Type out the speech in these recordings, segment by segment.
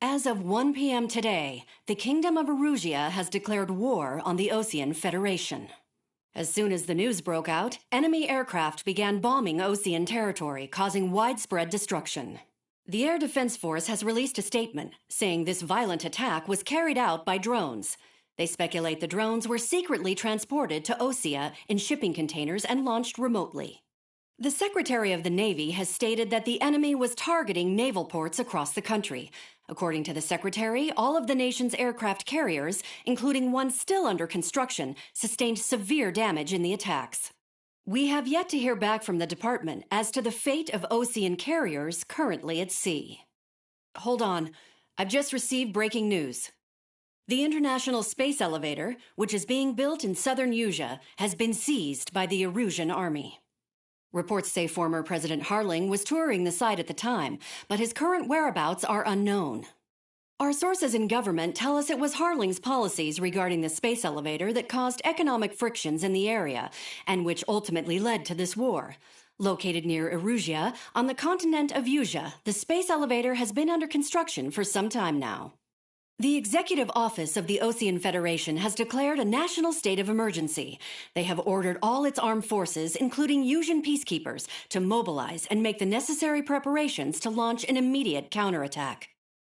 As of 1 p.m. today, the Kingdom of Erusia has declared war on the Osean Federation. As soon as the news broke out, enemy aircraft began bombing Osean territory, causing widespread destruction. The Air Defense Force has released a statement saying this violent attack was carried out by drones. They speculate the drones were secretly transported to Osea in shipping containers and launched remotely. The Secretary of the Navy has stated that the enemy was targeting naval ports across the country. According to the Secretary, all of the nation's aircraft carriers, including one still under construction, sustained severe damage in the attacks. We have yet to hear back from the department as to the fate of Osean carriers currently at sea. Hold on. I've just received breaking news. The International Space Elevator, which is being built in southern Usea, has been seized by the Erusian army. Reports say former President Harling was touring the site at the time, but his current whereabouts are unknown. Our sources in government tell us it was Harling's policies regarding the space elevator that caused economic frictions in the area, and which ultimately led to this war. Located near Erusia, on the continent of Usea, the space elevator has been under construction for some time now. The Executive Office of the Osean Federation has declared a national state of emergency. They have ordered all its armed forces, including Usian peacekeepers, to mobilize and make the necessary preparations to launch an immediate counterattack.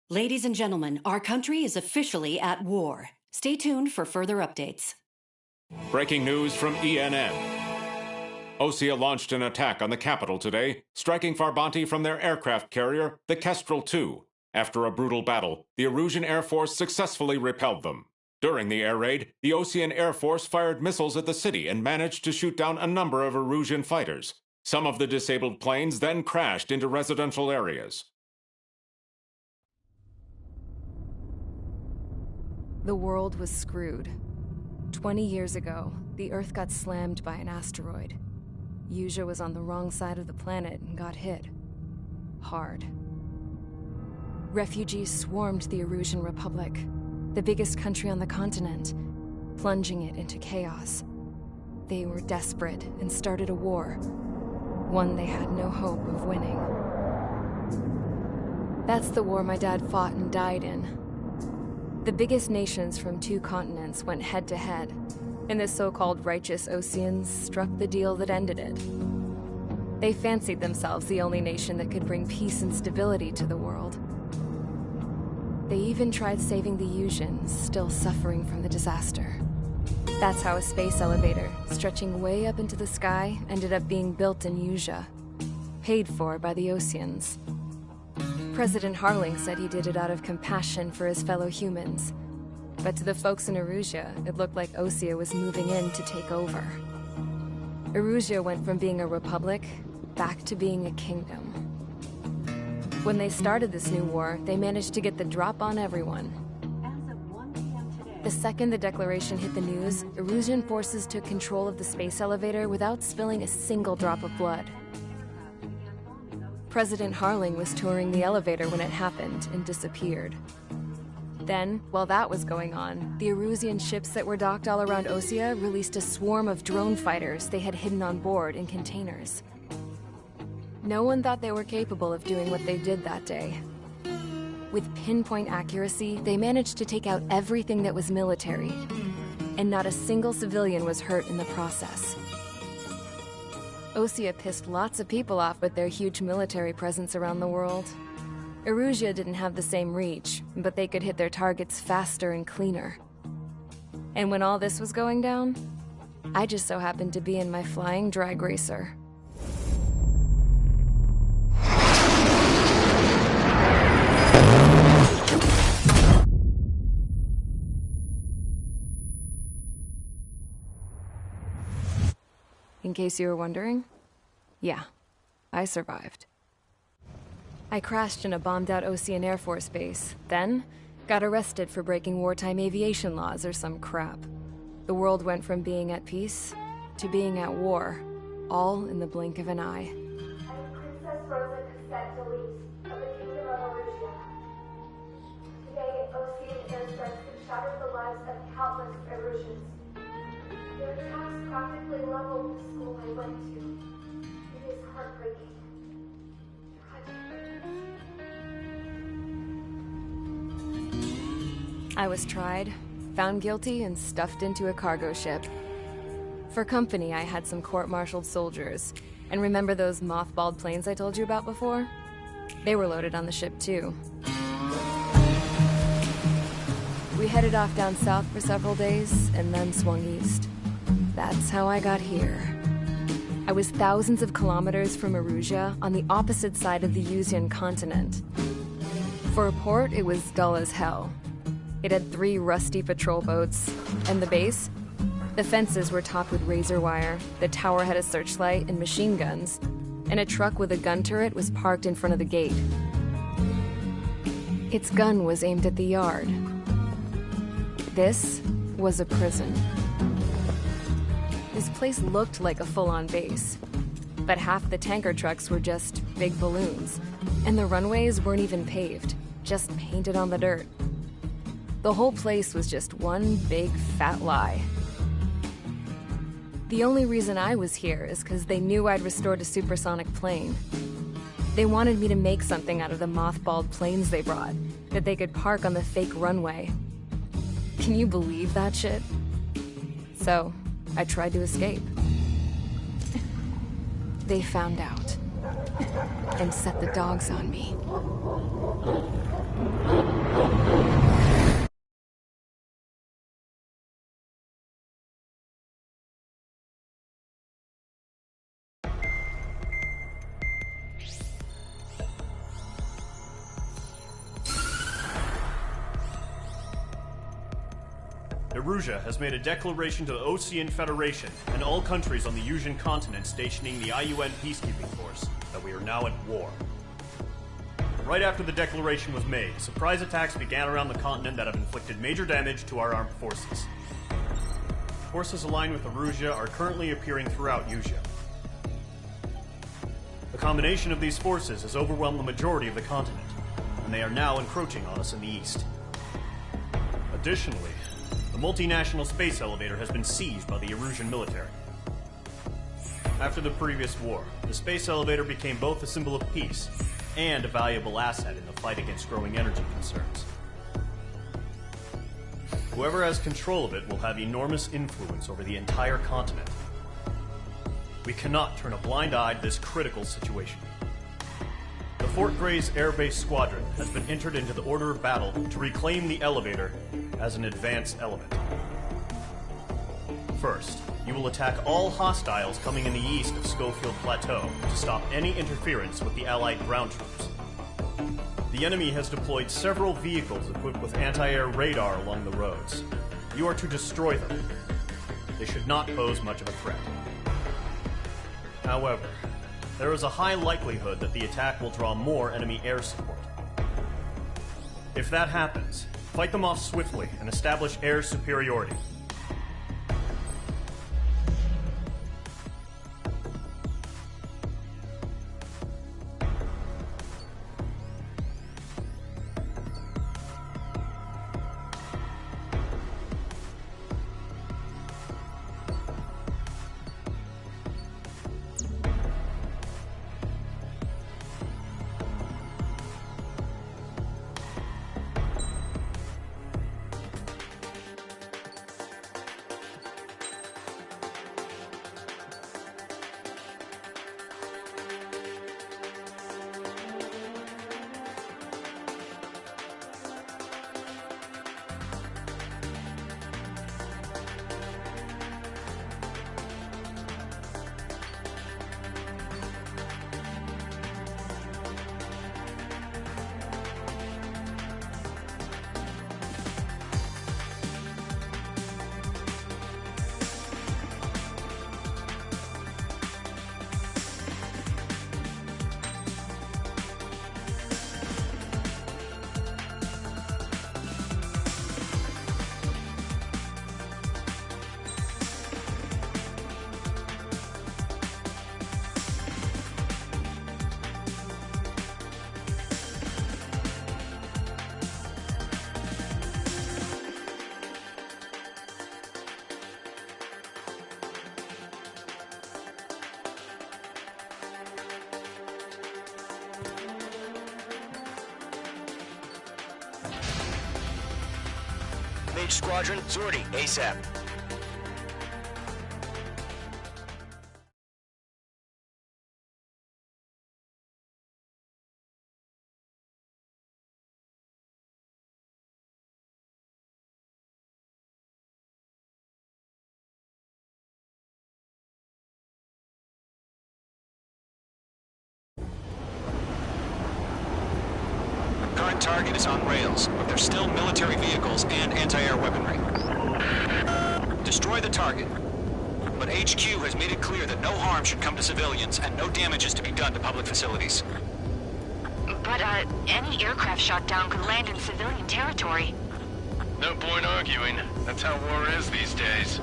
Ladies and gentlemen, our country is officially at war. Stay tuned for further updates. Breaking news from ENN. Osea launched an attack on the capital today, striking Farbanti from their aircraft carrier, the Kestrel II. After a brutal battle, the Erusian Air Force successfully repelled them. During the air raid, the Osean Air Force fired missiles at the city and managed to shoot down a number of Erusian fighters. Some of the disabled planes then crashed into residential areas. The world was screwed. 20 years ago, the Earth got slammed by an asteroid. Usea was on the wrong side of the planet and got hit. Hard. Refugees swarmed the Erusian Republic, the biggest country on the continent, plunging it into chaos. They were desperate and started a war, one they had no hope of winning. That's the war my dad fought and died in. The biggest nations from 2 continents went head-to-head, and the so-called righteous Oseans struck the deal that ended it. They fancied themselves the only nation that could bring peace and stability to the world. They even tried saving the Usians, still suffering from the disaster. That's how a space elevator, stretching way up into the sky, ended up being built in Usea, paid for by the Oseans. President Harling said he did it out of compassion for his fellow humans. But to the folks in Erusia, it looked like Osea was moving in to take over. Erusia went from being a republic back to being a kingdom. When they started this new war, they managed to get the drop on everyone. The second the declaration hit the news, Erusian forces took control of the space elevator without spilling a single drop of blood. President Harling was touring the elevator when it happened and disappeared. Then, while that was going on, the Erusian ships that were docked all around Osea released a swarm of drone fighters they had hidden on board in containers. No one thought they were capable of doing what they did that day. With pinpoint accuracy, they managed to take out everything that was military, and not a single civilian was hurt in the process. Osea pissed lots of people off with their huge military presence around the world. Erusia didn't have the same reach, but they could hit their targets faster and cleaner. And when all this was going down, I just so happened to be in my flying drag racer. In case you were wondering, yeah, I survived. I crashed in a bombed-out Osean Air Force base, then got arrested for breaking wartime aviation laws or some crap. The world went from being at peace to being at war, all in the blink of an eye. I am Princess Rosa Cassette Delise of the Kingdom of Erusia. Today, Osean airstrikes have shattered the lives of front of Erusians. Their attacks practically leveled the school I went to. It is heartbreaking. Tragic. I was tried, found guilty, and stuffed into a cargo ship. For company, I had some court-martialed soldiers. And remember those mothballed planes I told you about before? They were loaded on the ship, too. We headed off down south for several days, and then swung east. That's how I got here. I was thousands of kilometers from Erusia, on the opposite side of the Yuzian continent. For a port, it was dull as hell. It had 3 rusty patrol boats, and the base? The fences were topped with razor wire, the tower had a searchlight and machine guns, and a truck with a gun turret was parked in front of the gate. Its gun was aimed at the yard. This was a prison. This place looked like a full-on base, but half the tanker trucks were just big balloons, and the runways weren't even paved, just painted on the dirt. The whole place was just one big fat lie. The only reason I was here is because they knew I'd restored a supersonic plane. They wanted me to make something out of the mothballed planes they brought, that they could park on the fake runway. Can you believe that shit? So, I tried to escape. They found out, and set the dogs on me. Erusia has made a declaration to the Osean Federation and all countries on the Yuzian continent stationing the IUN peacekeeping force that we are now at war. Right after the declaration was made, surprise attacks began around the continent that have inflicted major damage to our armed forces. Forces aligned with Erusia are currently appearing throughout Yusia. The combination of these forces has overwhelmed the majority of the continent, and they are now encroaching on us in the east. Additionally, the multinational space elevator has been seized by the Erusian military. After the previous war, the space elevator became both a symbol of peace and a valuable asset in the fight against growing energy concerns. Whoever has control of it will have enormous influence over the entire continent. We cannot turn a blind eye to this critical situation. The Fort Gray's Air Base Squadron has been entered into the order of battle to reclaim the elevator as an advanced element. First, you will attack all hostiles coming in the east of Schofield Plateau to stop any interference with the Allied ground troops. The enemy has deployed several vehicles equipped with anti-air radar along the roads. You are to destroy them. They should not pose much of a threat. However, there is a high likelihood that the attack will draw more enemy air support. If that happens, fight them off swiftly and establish air superiority. Mage Squadron, Zordy, ASAP. Current target is on rails, but there's still military vehicles and anti-air weaponry. Destroy the target. But HQ has made it clear that no harm should come to civilians and no damage is to be done to public facilities. But, any aircraft shot down could land in civilian territory. No point arguing. That's how war is these days.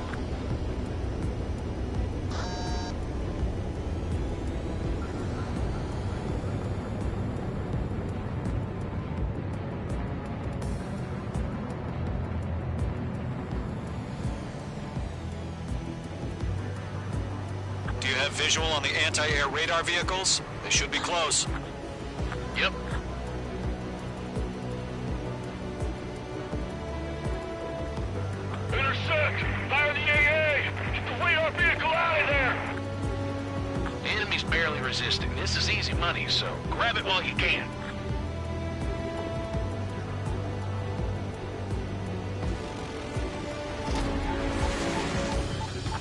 Do you have visual on the anti-air radar vehicles? They should be close. Yep. Intersect! Fire the AA! Get the radar vehicle out of there! The enemy's barely resisting. This is easy money, so grab it while you can.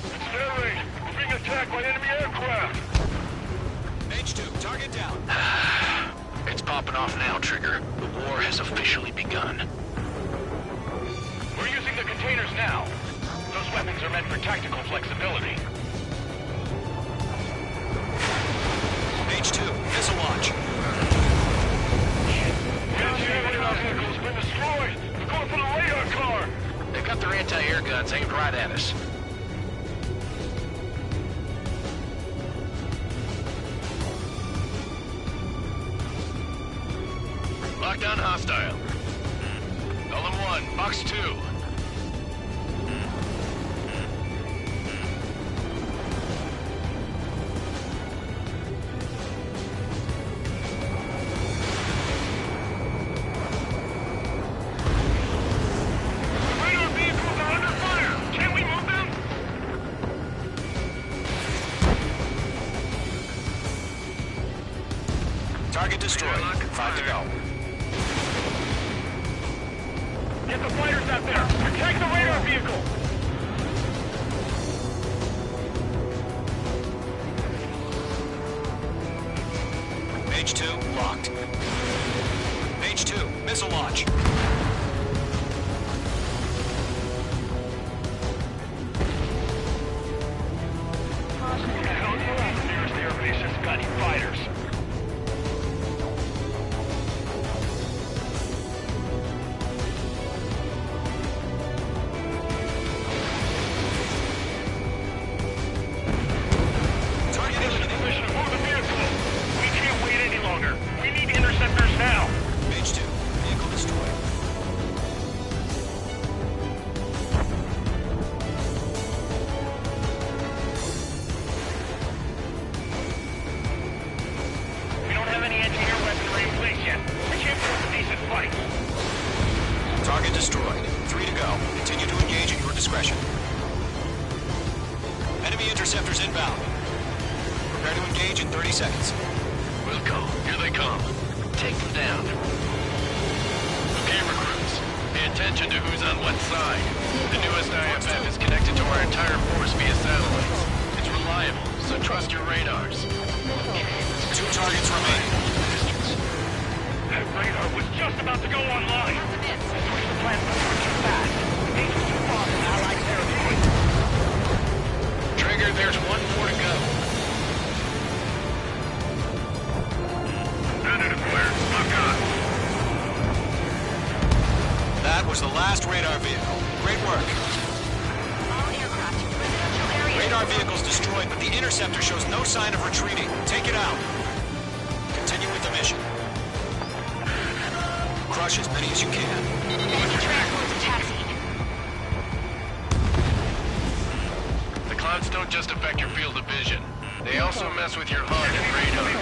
It's air raid! We're being attacked by enemy aircraft! H2, target down. It's popping off now, Trigger. The war has officially begun. We're using the containers now. Those weapons are meant for tactical flexibility. H2, missile launch. The anti-radar vehicle's been destroyed! We're going for the radar car! They've got their anti-air guns aimed right at us. Lockdown hostile. LM1, box 2. Radar vehicles are under fire! Can we move them? Target destroyed. 5 to go. Get the fighters out there! Protect the radar vehicle! H2, locked. H2, missile launch. Nearest airbase has got any fighters. Target eliminated. Position, move the vehicle! We can't wait any longer. We need interceptors now! H2, vehicle destroyed. We don't have any anti-air weaponry in place yet. We can't put up a decent fight. Target destroyed. 3 to go. Continue to engage at your discretion. Enemy interceptors inbound. Prepare to engage in 30 seconds. Wilco, here they come. Take them down. Okay, recruits. Pay attention to who's on what side. The newest IFF is connected to our entire force via satellites. It's reliable, so trust your radars. 2 targets remain. That radar was just about to go online. Switch the platform too fast. H is too far from Allied territory. Trigger, there's one more to go. Predator clear. Lock on. That was the last radar vehicle. Great work. All aircraft in residential areas. Radar vehicle's destroyed, but the interceptor shows no sign of retreating. Take it out. Continue with the mission. Crush as many as you can. Transport's taxiing. The clouds don't just affect your field of vision. They also mess with your HUD and radar.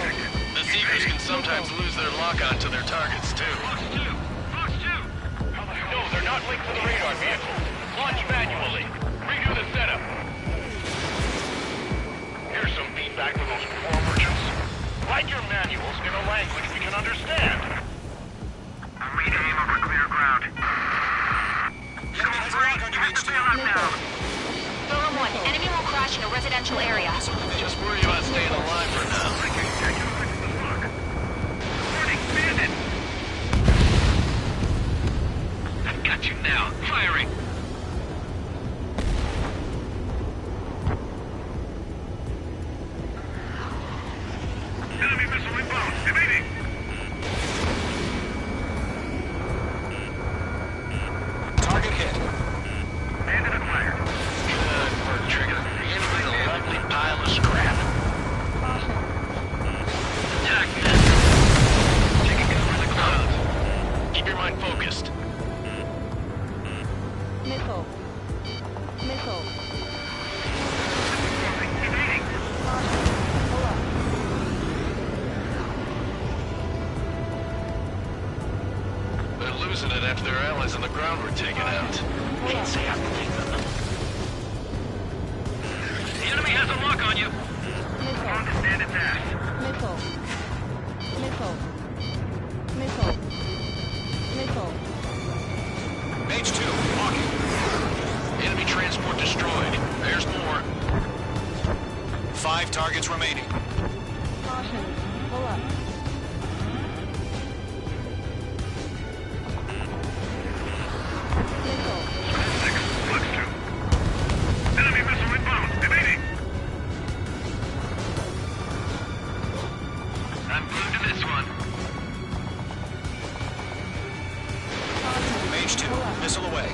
The Seekers can sometimes lose their lock-on to their targets, too. Box 2! Box 2! No, they're not linked to the radar vehicle. language we can understand. Immediate aim over clear ground. Enemy has a lock on you, H2. Golem 1, enemy will crash in a residential area. Just worry about staying alive for now. Warning, bandit! I've got you now. Firing! Enemy missile inbound. Evading! Target hit. Bandit acquired. Good work, Trigger. The enemy's a lovely pile of scrap. Attack, man. Taking cover in the clouds. Keep your mind focused. Missile. Missile. Evading! Pull up. They're losing it after their allies on the ground were taken out. Can't say I believe them. The enemy has a lock on you. On to bandit's ass. Missile. Missile. Missile. Missile. H2, walking. Enemy transport destroyed. There's more. 5 targets remaining. Caution. Pull up. Missile. Flex 2. Enemy missile inbound. Evading! I'm glued to this one. H2, missile away.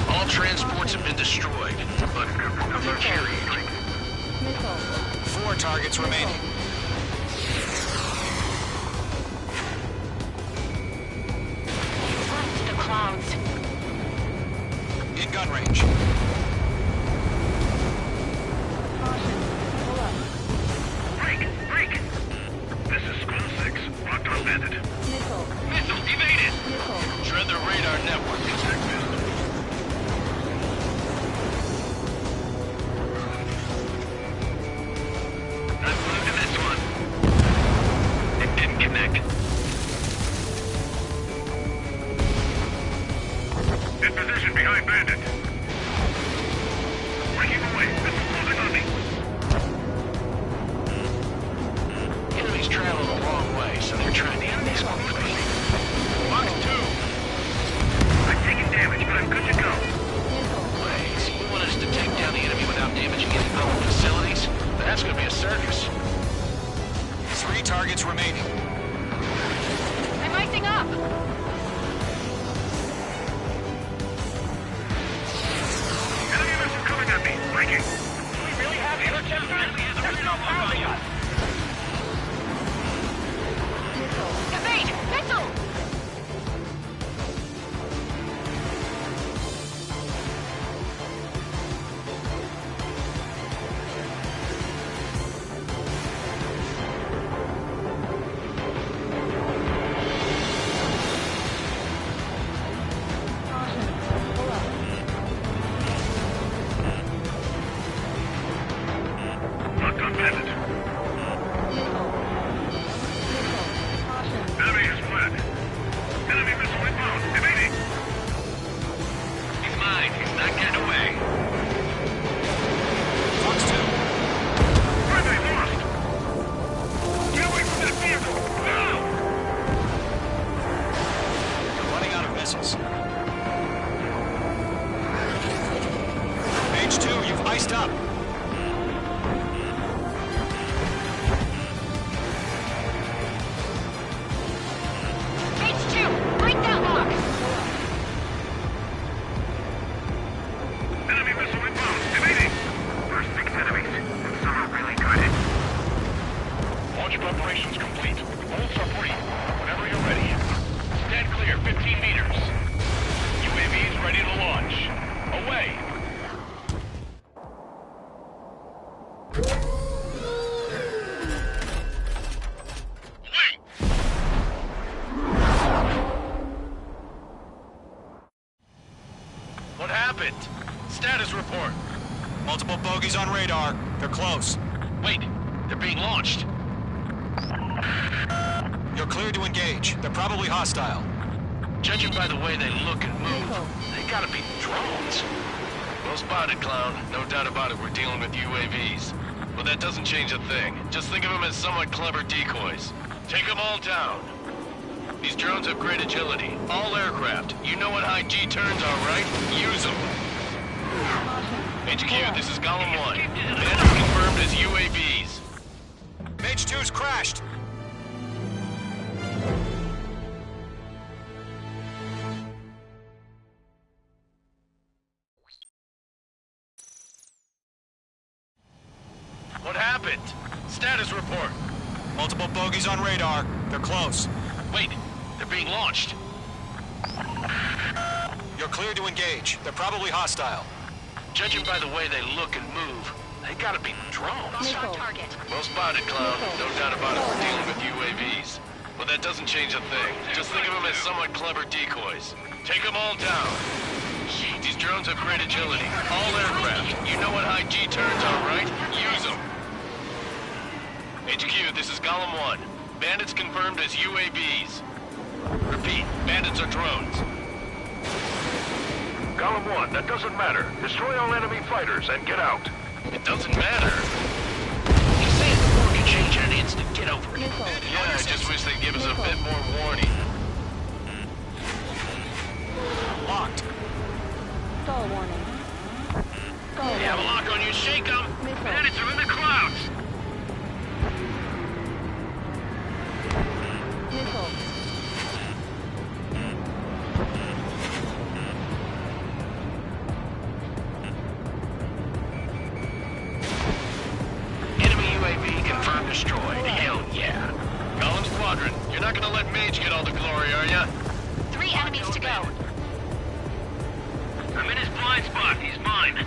All transports have been destroyed, but they're carried. Missile. 4 targets remaining. Flight to the clouds. In gun range. Caution. Pull up. Break! Break! This is Squall 6. Locked on bandit. Missile. Missile evaded! Missile. Shred the radar network. I'm glued to this one. It didn't connect. In position behind bandit. Breaking away. Missile closing on me. Enemies travel a long way, so they're trying to end these quickly. Box 2! I'm taking damage, but I'm good to go. Wait, so you want us to take down the enemy without damaging any government facilities? That's gonna be a circus. 3 targets remaining. I'm icing up. Enemy missile coming at me. Breaking. Do we really have interceptors? There's no power yet. Evade! Missile! Locked on bandit. Enemy has fled. Enemy missile inbound. Evading. He's mine. He's not getting away. Fox 2. Where they lost? Get away from that vehicle. Now! You're running out of missiles. H2, you've iced up. H2, break that lock. Enemy missile inbound. Evading. First 6 enemies. Some are really good. Launch preparations complete. Bolts are free. Whenever you're ready. Stand clear 15 meters. UAVs ready to launch. Away. What happened? Status report. Multiple bogies on radar. They're close. Wait, they're being launched. You're cleared to engage. They're probably hostile. Judging by the way they look and move, they gotta be drones. Well spotted, clown. No doubt about it, we're dealing with UAVs. But that doesn't change a thing. Just think of them as somewhat clever decoys. Take them all down. These drones have great agility. All aircraft. You know what high G turns are, right? Use them. HQ, this is Golem 1. Bandits confirmed as UAVs. Mage 2's crashed. What happened? Status report. Multiple bogies on radar. They're close. Wait, they're being launched. You're cleared to engage. They're probably hostile. Judging by the way they look and move, they gotta be drones. Target. Well spotted, clown. No doubt about it, we're dealing with UAVs. But that doesn't change a thing. Just think of them as somewhat clever decoys. Take them all down. These drones have great agility. All aircraft. You know what high G turns are, right? Use them. HQ, this is Golem 1. Bandits confirmed as UAVs. Repeat, bandits are drones. Golem 1, that doesn't matter. Destroy all enemy fighters and get out. It doesn't matter. You say the war can change in an instant. Get over it. Yeah, I just wish they'd give us a bit more warning. Locked. Stall warning. They have a lock on you. Shake them. Bandits are in the clouds. Missile. Enemy UAV confirmed destroyed. Hell yeah. Golem Squadron, you're not gonna let Mage get all the glory, are ya? 3 enemies to go. I'm in his blind spot. He's mine.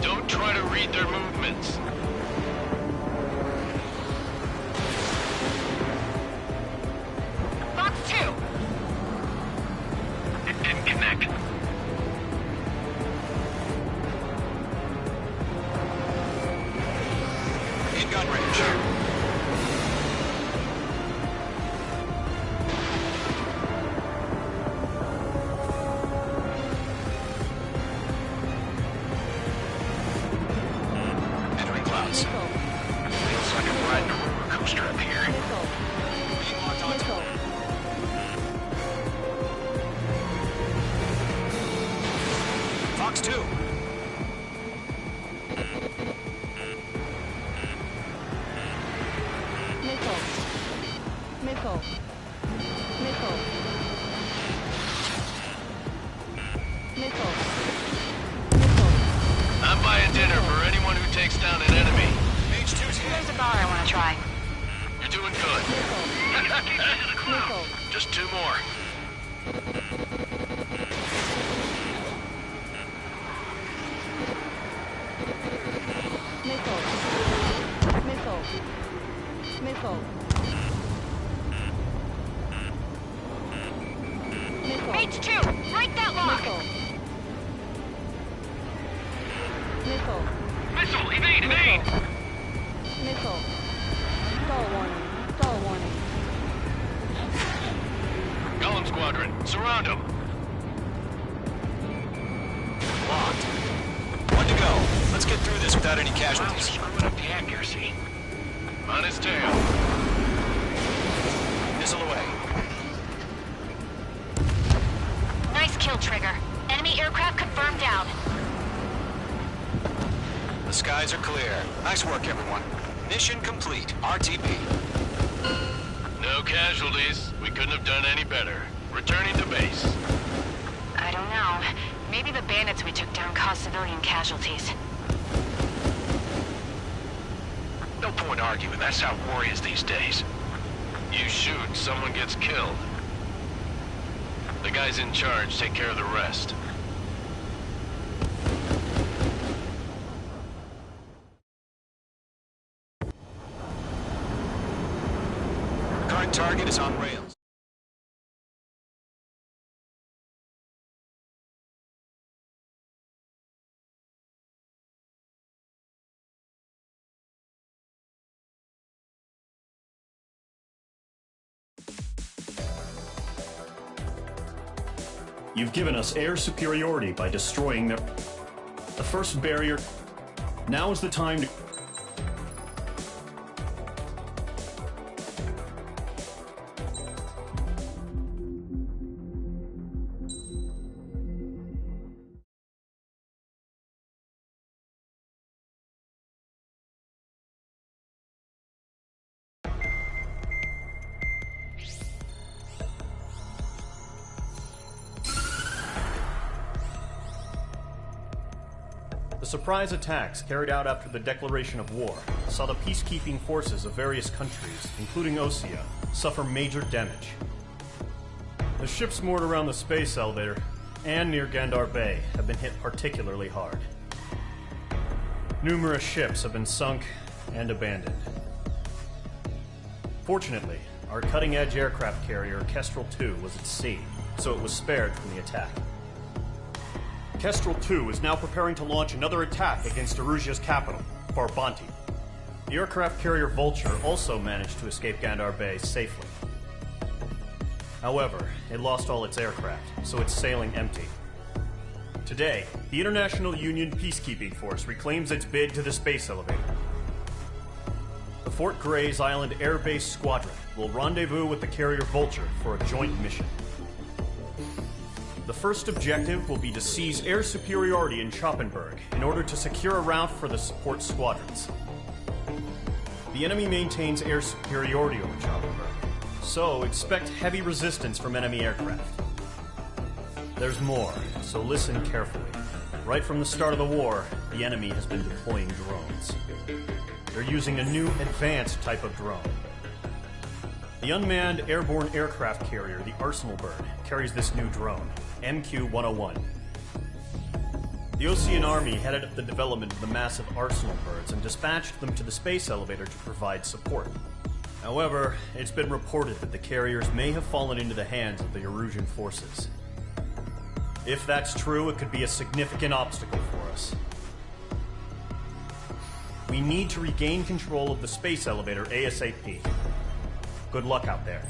Don't try to read their movements. Fox 2. It didn't connect. In gun range. Entering clouds. Feels like I'm riding a roller coaster up here. Being locked onto. Fox 2. Missile. Missile. Missile. Missile. Missile. I'm buying dinner for anyone who takes down an enemy. Mage 2's hit. There's a bar I want to try. You're doing good. Missile. Just 2 more. Missile. Missile. Missile. Missile. H2, break that lock. Missile. Missile. Missile, evade, evade! Missile. Stall warning. Stall warning. Golem Squadron, surround them. Locked. 1 to go. Let's get through this without any casualties. Screwing up the accuracy. On his tail. Missile away. Nice kill, Trigger. Enemy aircraft confirmed down. The skies are clear. Nice work, everyone. Mission complete. RTB. No casualties. We couldn't have done any better. Returning to base. I don't know. Maybe the bandits we took down caused civilian casualties. No point arguing. That's how war is these days. You shoot, someone gets killed. The guys in charge take care of the rest. Current target is on rails. You've given us air superiority by destroying the first barrier. Now is the time to... The surprise attacks carried out after the declaration of war saw the peacekeeping forces of various countries, including Osea, suffer major damage. The ships moored around the space elevator and near Gandar Bay have been hit particularly hard. Numerous ships have been sunk and abandoned. Fortunately, our cutting-edge aircraft carrier Kestrel II was at sea, so it was spared from the attack. Kestrel II is now preparing to launch another attack against Erusia's capital, Farbanti. The aircraft carrier Vulture also managed to escape Gandar Bay safely. However, it lost all its aircraft, so it's sailing empty. Today, the International Union Peacekeeping Force reclaims its bid to the space elevator. The Fort Grays Island Air Base Squadron will rendezvous with the carrier Vulture for a joint mission. The first objective will be to seize air superiority in Choppenberg in order to secure a route for the support squadrons. The enemy maintains air superiority over Choppenberg, so expect heavy resistance from enemy aircraft. There's more, so listen carefully. Right from the start of the war, the enemy has been deploying drones. They're using a new advanced type of drone. The unmanned airborne aircraft carrier, the Arsenal Bird, carries this new drone, MQ-101. The Osean Army headed up the development of the massive Arsenal Birds and dispatched them to the space elevator to provide support. However, it's been reported that the carriers may have fallen into the hands of the Erusian forces. If that's true, it could be a significant obstacle for us. We need to regain control of the space elevator ASAP. Good luck out there.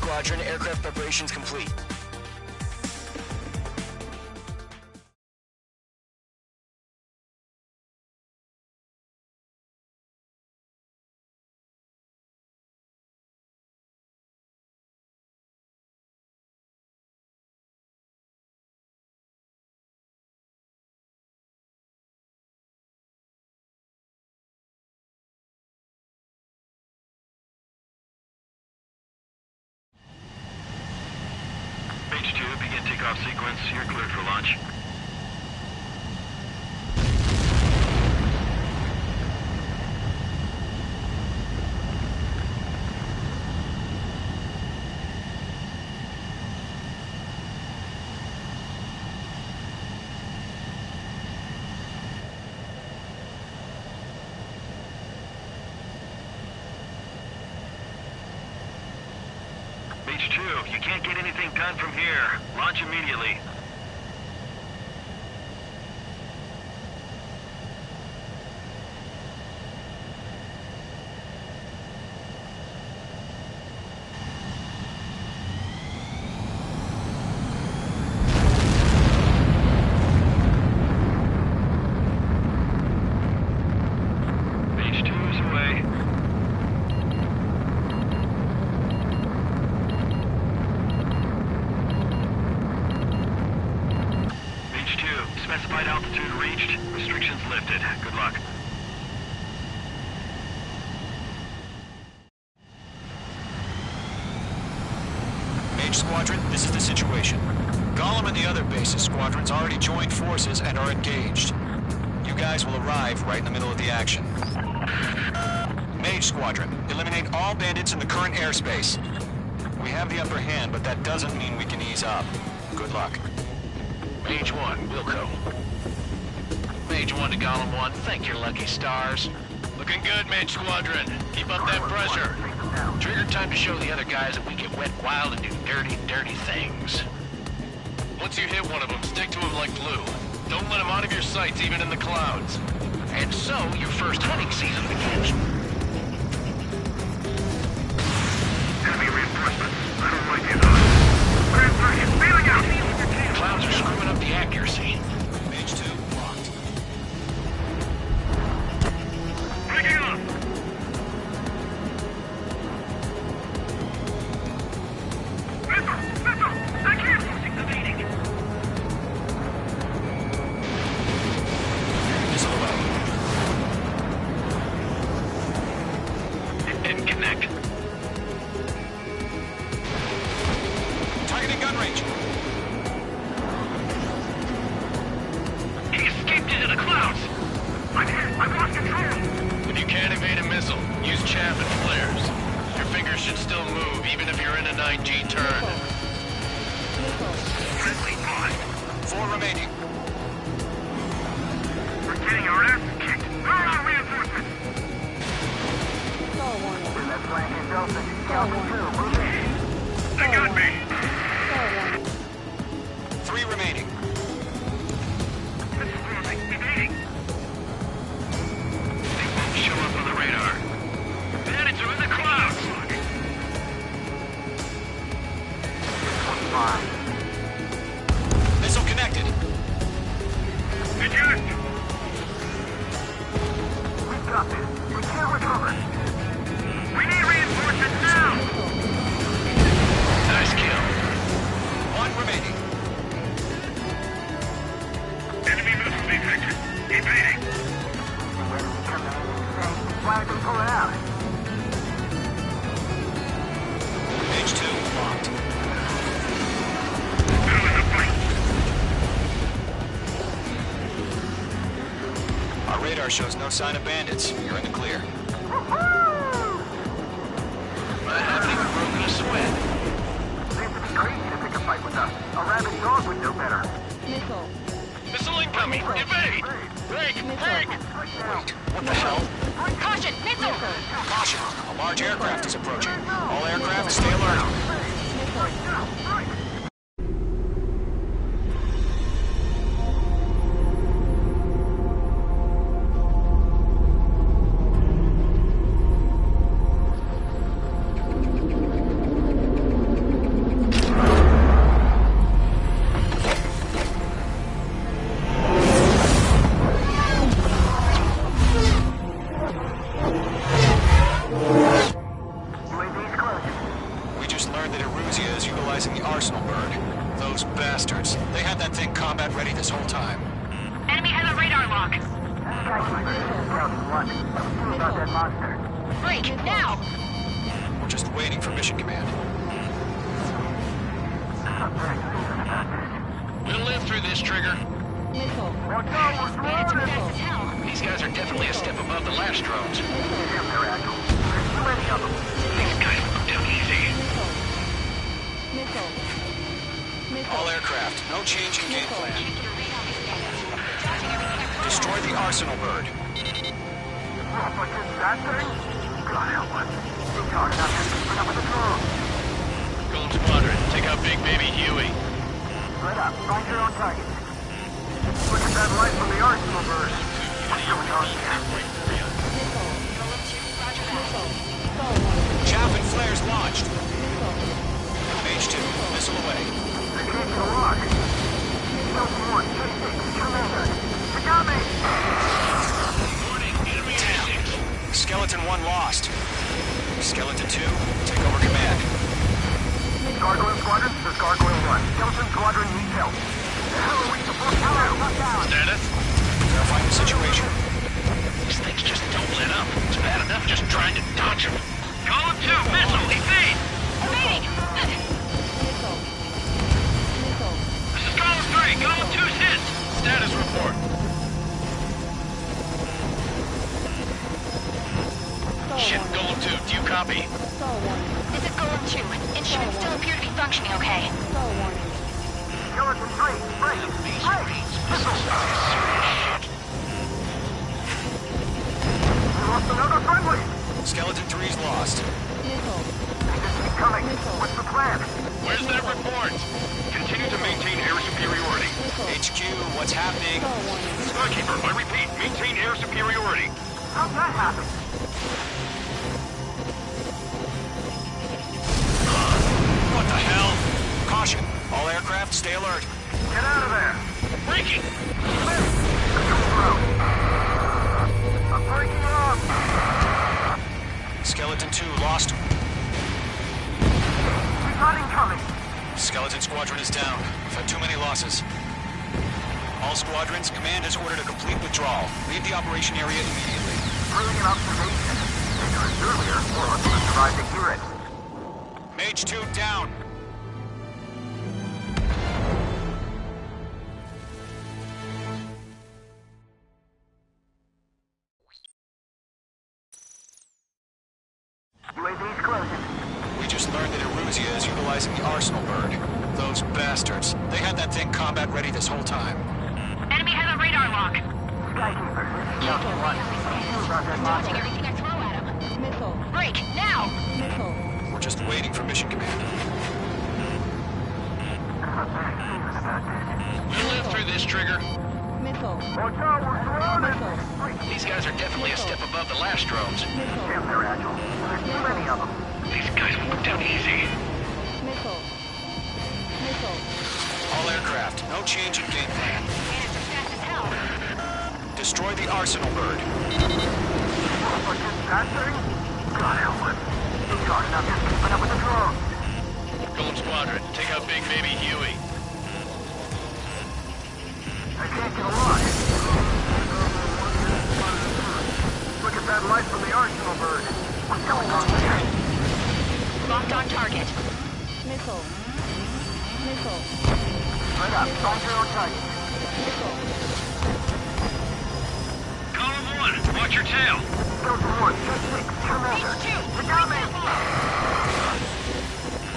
Squadron. Aircraft preparations complete. H2, begin takeoff sequence. You're cleared for launch. H2, you can't get anything done from here. Launch immediately. H2 is away. Specified altitude reached. Restrictions lifted. Good luck. Mage Squadron, this is the situation. Gollum and the other bases squadrons already joined forces and are engaged. You guys will arrive right in the middle of the action. Mage Squadron, eliminate all bandits in the current airspace. We have the upper hand, but that doesn't mean we can ease up. Good luck. Mage 1, Wilco. Mage 1 to Gollum 1, thank your lucky stars. Looking good, Mage Squadron. Keep up that pressure. Trigger time to show the other guys that we get wet wild and do dirty, dirty things. Once you hit one of them, stick to him like glue. Don't let him out of your sights, even in the clouds. And so, your first hunting season begins. Enemy reinforcements. I don't like these odds. We're in target. Bailing out. Clouds are screwing up the accuracy. Mage 2, locked. Breaking off. Missile! I can't! Evading. Missile away. It didn't connect. Targeting gun range. He escaped into the clouds! I'm hit! I've lost control! If you can't evade a missile, use chaff and flares. Your fingers should still move, even if you're in a 9G turn. Friendly paused. 4 remaining. We're getting our asses kicked. Where are our reinforcements? Star warning. They got me! Star warning. 3 remaining. This is losing. Evading. They won't show up on the radar. Bandits are in the clouds! Missile connected. Eject! We've got this. We can't recover. We need reinforcements now! Nice kill. 1 remaining. Enemy missile detected. Evading. Why did they pull it out? Mage 2, locked. Now in the fight. Our radar shows no sign of bandits. You're in the clear. I haven't even broken a sweat. Seems to be crazy to pick a fight with us. A rabid dog would know better. Missile. Missile incoming! Evade! Break! Break! Wait, what the hell? Caution! Missile! Caution! A large aircraft is approaching. All aircraft stay alert. just learned that Eruzia is utilizing the Arsenal bird. Those bastards. They had that thing combat ready this whole time. Enemy has a radar lock. About that monster. Break, now! We're just waiting for mission command. We'll live through this, Trigger. Missile. Watch out, we're Bandits are fast as surrounded! hell. These guys are definitely a step above the last drones. Damn, they're agile. There's too many of them. These guys won't go down easy. Missile. Missile. All aircraft, no change in game plan. Can't get a read on these bandits. They're dodging everything I throw at Destroy them. the Arsenal bird. Oh, but just that thing? God help us. It's hard enough just keeping up with the drone. Gold Squadron, take out Big Baby Huey. Split up. Find your own target. Look at that light from the Arsenal bird. What's going on here? Golem 2, roger that. Chaff and flares launched. Missile. Mage 2, missile away. They can't get a lock. Delta 1, check 6, Commander. They got me! Warning, enemy Damn. Skeleton 1 lost. Skeleton 2, take over command. Gargoyle Squadron, this is Gargoyle 1. Skeleton Squadron needs help. The hell are we supposed to do? Status? Verifying the situation. These things just don't let up. It's bad enough just trying to dodge them. Golem 2, missile, evade! Evading! Missile. Missile. This is Golem 3, Golem 2's hit. Status report. Shit, Golem 2, do you copy? Stall warning. This is Golem 2. Instruments still appear to be functioning okay. Stall warning. Skeleton 3, break! Break! We lost another friendly! Skeleton 3's lost. Missile. They just keep coming. What's the plan? Where's that report? Continue to maintain air superiority. HQ, what's happening? Stall warning. Skykeeper, I repeat, maintain air superiority. How'd that happen? What the hell? Caution. All aircraft, stay alert. Get out of there! Breaking! I'm breaking off! Skeleton 2 lost. We got incoming! Skeleton Squadron is down. We've had too many losses. All squadrons, command has ordered a complete withdrawal. Leave the operation area immediately. Brilliant observation. Dangerous earlier, or us would have survived to hear it. Mage 2 down. UAV's closing. We just learned that Eruzia is utilizing the Arsenal bird. Those bastards. They had that thing combat ready this whole time. Enemy has a radar lock. Skykeeper, this is Delta 1. What do you do about that Dodging monster? everything I throw at him. Missile. Break, now! Missile. We're just waiting for mission command. We'll live through this, Trigger. Missile. Watch out, we're surrounded! Missile. These guys are definitely a step above the last drones. Missile. Damn, they're agile. There's too many of them. These guys won't go down easy. Missile. Missile. All aircraft, no change in game plan. Bandits are fast as hell. Destroy the Arsenal bird. But just that thing? God help us. It's hard enough just keeping up with the drone. Golem Squadron, take out Big Baby Huey. I can't get a lock. Look at that light from the Arsenal bird. What's going on here? Locked on target. Missile. Missile. Split up. Find your own target. Missile. Golem 1, watch your tail. Delta 1, check 6, Commander. H2, They got me!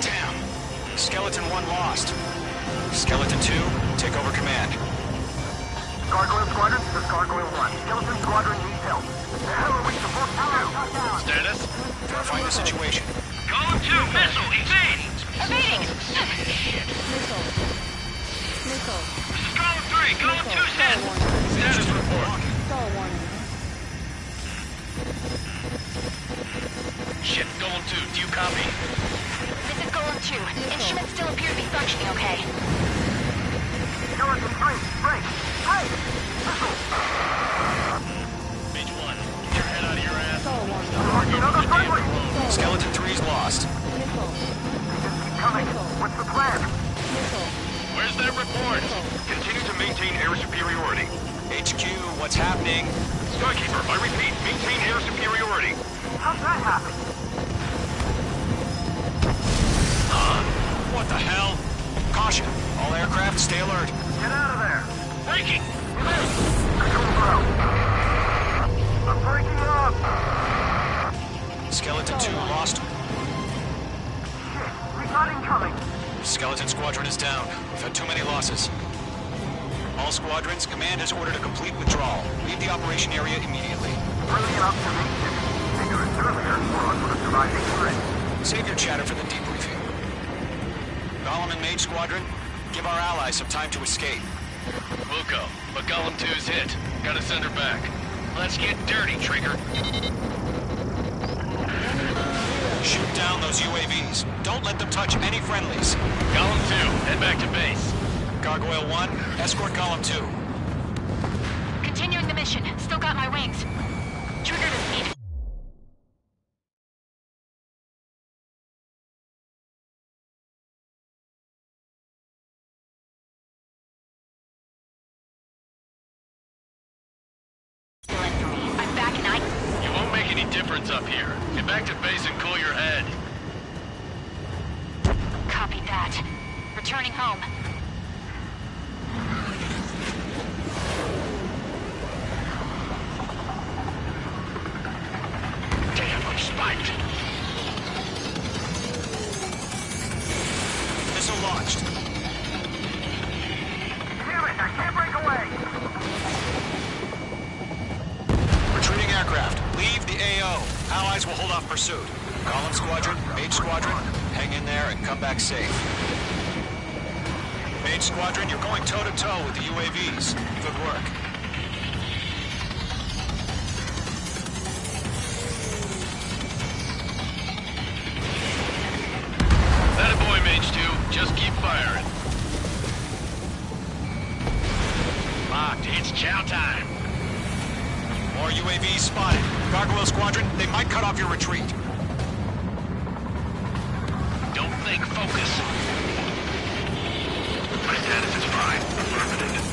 Damn. Skeleton 1 lost. Skeleton 2, take over command. Gargoyle Squadron, this is Gargoyle 1. Skeleton Squadron needs help. The hell are we supposed to do? Status? Verifying the situation. Golem 2, missile, evade! Evading! Missile. Missile. This is Golem 3, Golem 2's hit. Status report. Stall warning. Shit, Golem 2, do you copy? This is Golem 2. Instruments still appear to be functioning okay. Skeleton 3, break! Break! Missile! Mage 1, get your head out of your ass. Stall warning. Another friendly! Skeleton 3's lost. Missile. incoming. What's the plan? Missile. Where's that report? Continue to maintain air superiority. HQ, what's happening? Skykeeper, I repeat, maintain air superiority. How's that happen? What the hell? Caution, all aircraft stay alert. Get out of there. Breaking! Controls are out. I'm breaking up. Skeleton 2 lost. Shit, we got incoming. Skeleton Squadron is down. We've had too many losses. All squadrons, command has ordered a complete withdrawal. Leave the operation area immediately. Brilliant observation. Vigorous earlier, Squad would have survived a threat. Save your chatter for the debriefing. Golem and Mage Squadron, give our allies some time to escape. We'll go, but Golem 2's hit. Gotta send her back. Let's get dirty, Trigger. Shoot down those UAVs. Don't let them touch any friendlies. Golem 2, head back to base. Gargoyle 1, escort Golem 2. Continuing the mission. Still got my wings. Trigger doesn't need. I'm back and You won't make any difference up here. Get back to base and cool your head. Copy that. Returning home. Damn, I'm spiked. Missile launched. Damn it, I can't break away. Retreating aircraft. Leave the AO. Allies will hold off pursuit. Golem Squadron, Mage Squadron, hang in there and come back safe. Mage Squadron, you're going toe-to-toe with the UAVs. Good work. That a boy, Mage 2. Just keep firing. Locked. It's chow time. More UAVs spotted. Gargoyle Squadron, they might cut off your retreat. Don't think, focus. My status is fine. Affirmative.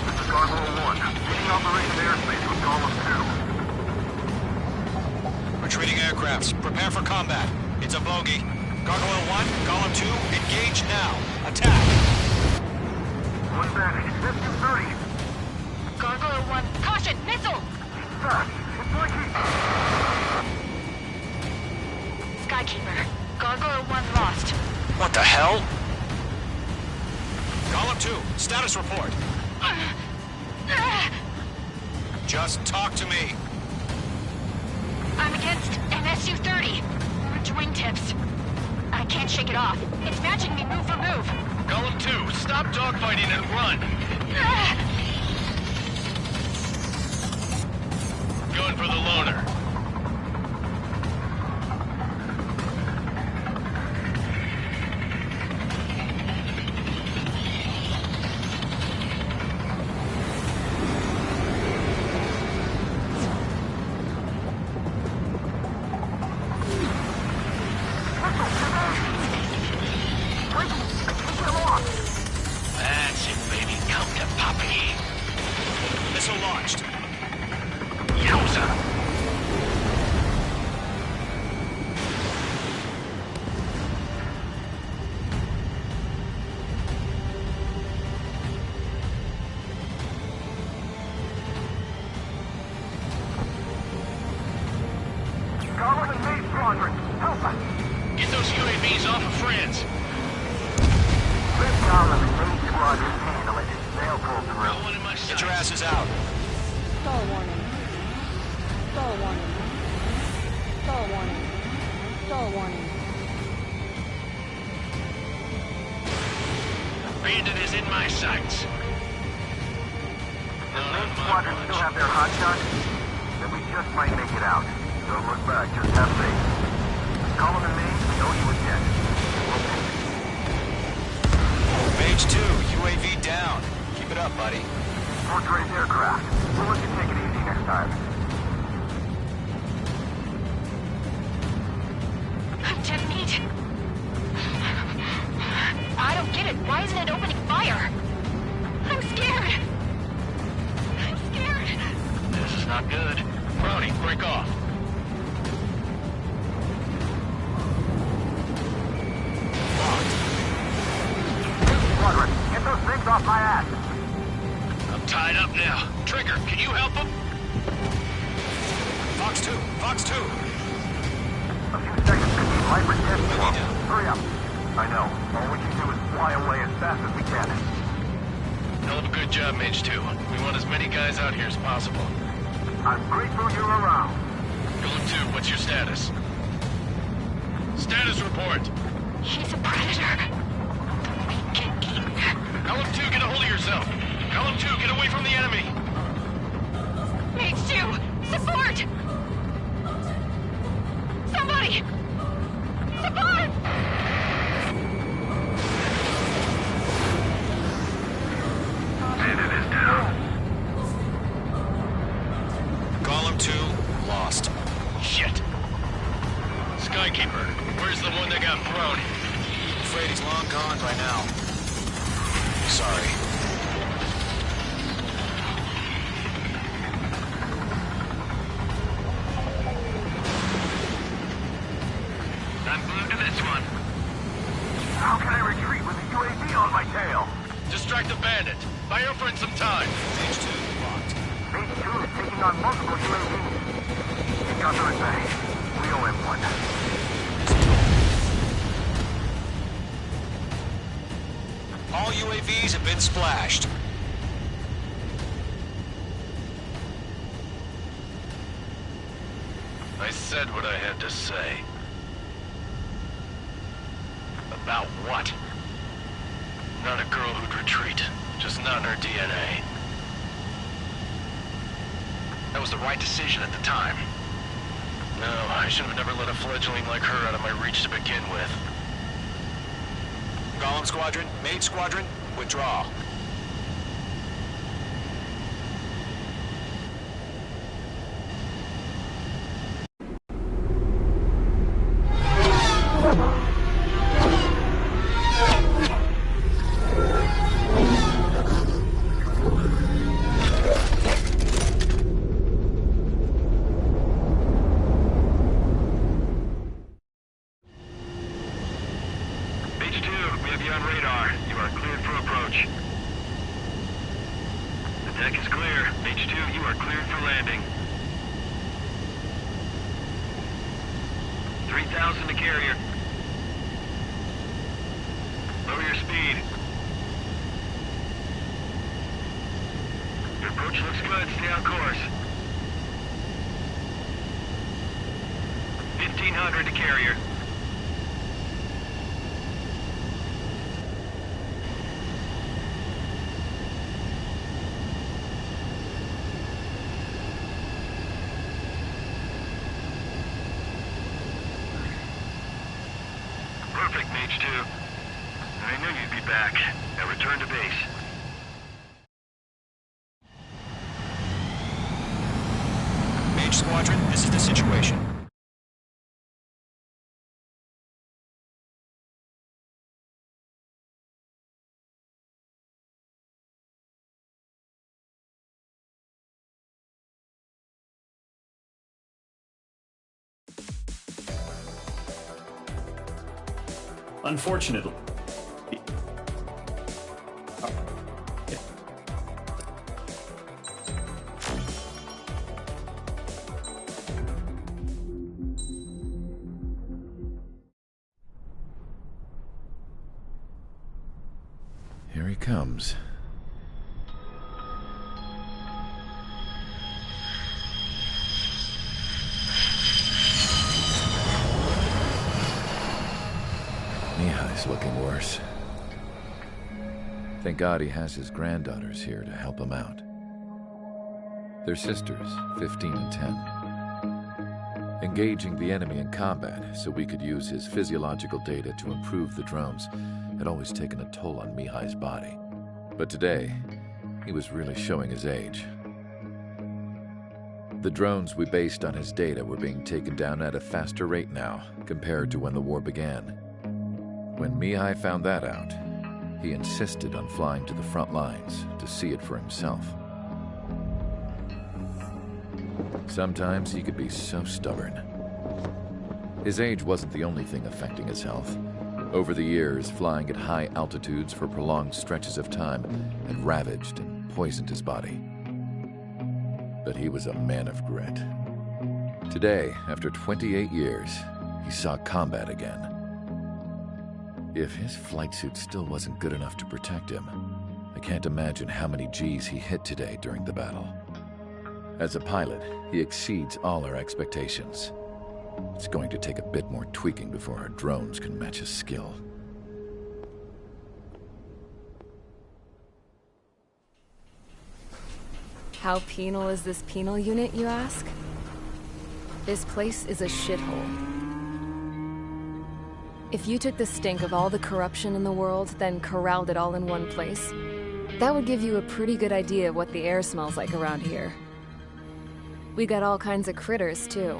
This is Gargoyle 1. Leading Operation Airspace with Golem 2. Retreating aircrafts, prepare for combat. It's a bogey. Gargoyle 1, Golem 2, engage now. Attack! One back. SU-30. Gargoyle 1. Caution! Missile! Back. It's like Skykeeper. Gargoyle 1 lost. What the hell? Golem 2, status report. Just talk to me. I'm against an Su-30. Orange wingtips. I can't shake it off. It's matching me move for move. Golem 2, stop dogfighting and run. Going for the loner. That's it, baby. Come to Poppy. Missile launched. Yowza! Golem and Mage Squadron. Help us. Get those UAVs off of France. Let Golem and Mage Squadron handle it. They'll pull through. No one in my sight. Get your asses out. Stall warning. Stall warning. Stall warning. Stall warning. Bandit is in my sights. The Mage Squadron still have their hotshots? Then we just might make it out. Don't look back, just have faith. Golem and Mage, we owe you a debt. We'll pay. Mage 2, UAV down. Keep it up, buddy. Fourth-grade aircraft. We'll let you take it easy next time. I'm dead meat. Why isn't it opening fire? I'm scared. I'm scared. This is not good. Brownie, break off. Squadron, get those things off my ass. I'm tied up now. Trigger, can you help him? Fox 2! Fox 2! A few seconds could be life or death to us. Hurry up. I know. All we can do is fly away as fast as we can. Hell of a good job, Mage 2. We want as many guys out here as possible. I'm grateful you're around. Golem 2, what's your status? Status report! He's a predator. We get eaten. Golem 2, get a hold of yourself! Golem 2, get away from the enemy! Mage 2, support! Somebody! Support! Bandit is down. Golem 2, lost. Shit! Skykeeper, where's the one that got thrown? I'm afraid he's long gone by now. Sorry. I'm glued to this one. How can I retreat with a UAV on my tail? Distract the bandit. Buy your friend some time. Mage 2, locked. Mage 2 is taking on multiple UAVs. He got the say. We owe him one. All UAVs have been splashed. I said what I had to say. About what? Not a girl who'd retreat. Just not in her DNA. That was the right decision at the time. No, I should have never let a fledgling like her out of my reach to begin with. Golem Squadron, Mage Squadron, withdraw. Mage 2, we have you on radar. You are cleared for approach. The deck is clear. Mage 2, you are cleared for landing. 3,000 to carrier. Lower your speed. Your approach looks good. Stay on course. 1,500 to carrier. Perfect, Mage 2. I knew you'd be back. Now return to base. Mage Squadron, this is the situation. Unfortunately. Here he comes. Mihai's looking worse. Thank God he has his granddaughters here to help him out. They're sisters, 15 and 10. Engaging the enemy in combat so we could use his physiological data to improve the drones had always taken a toll on Mihai's body. But today, he was really showing his age. The drones we based on his data were being taken down at a faster rate now compared to when the war began. When Mihai found that out, he insisted on flying to the front lines to see it for himself. Sometimes he could be so stubborn. His age wasn't the only thing affecting his health. Over the years, flying at high altitudes for prolonged stretches of time had ravaged and poisoned his body. But he was a man of grit. Today, after 28 years, he saw combat again. If his flight suit still wasn't good enough to protect him, I can't imagine how many Gs he hit today during the battle. As a pilot, he exceeds all our expectations. It's going to take a bit more tweaking before our drones can match his skill. How penal is this penal unit, you ask? This place is a shithole. If you took the stink of all the corruption in the world, then corralled it all in one place, that would give you a pretty good idea of what the air smells like around here. We got all kinds of critters, too.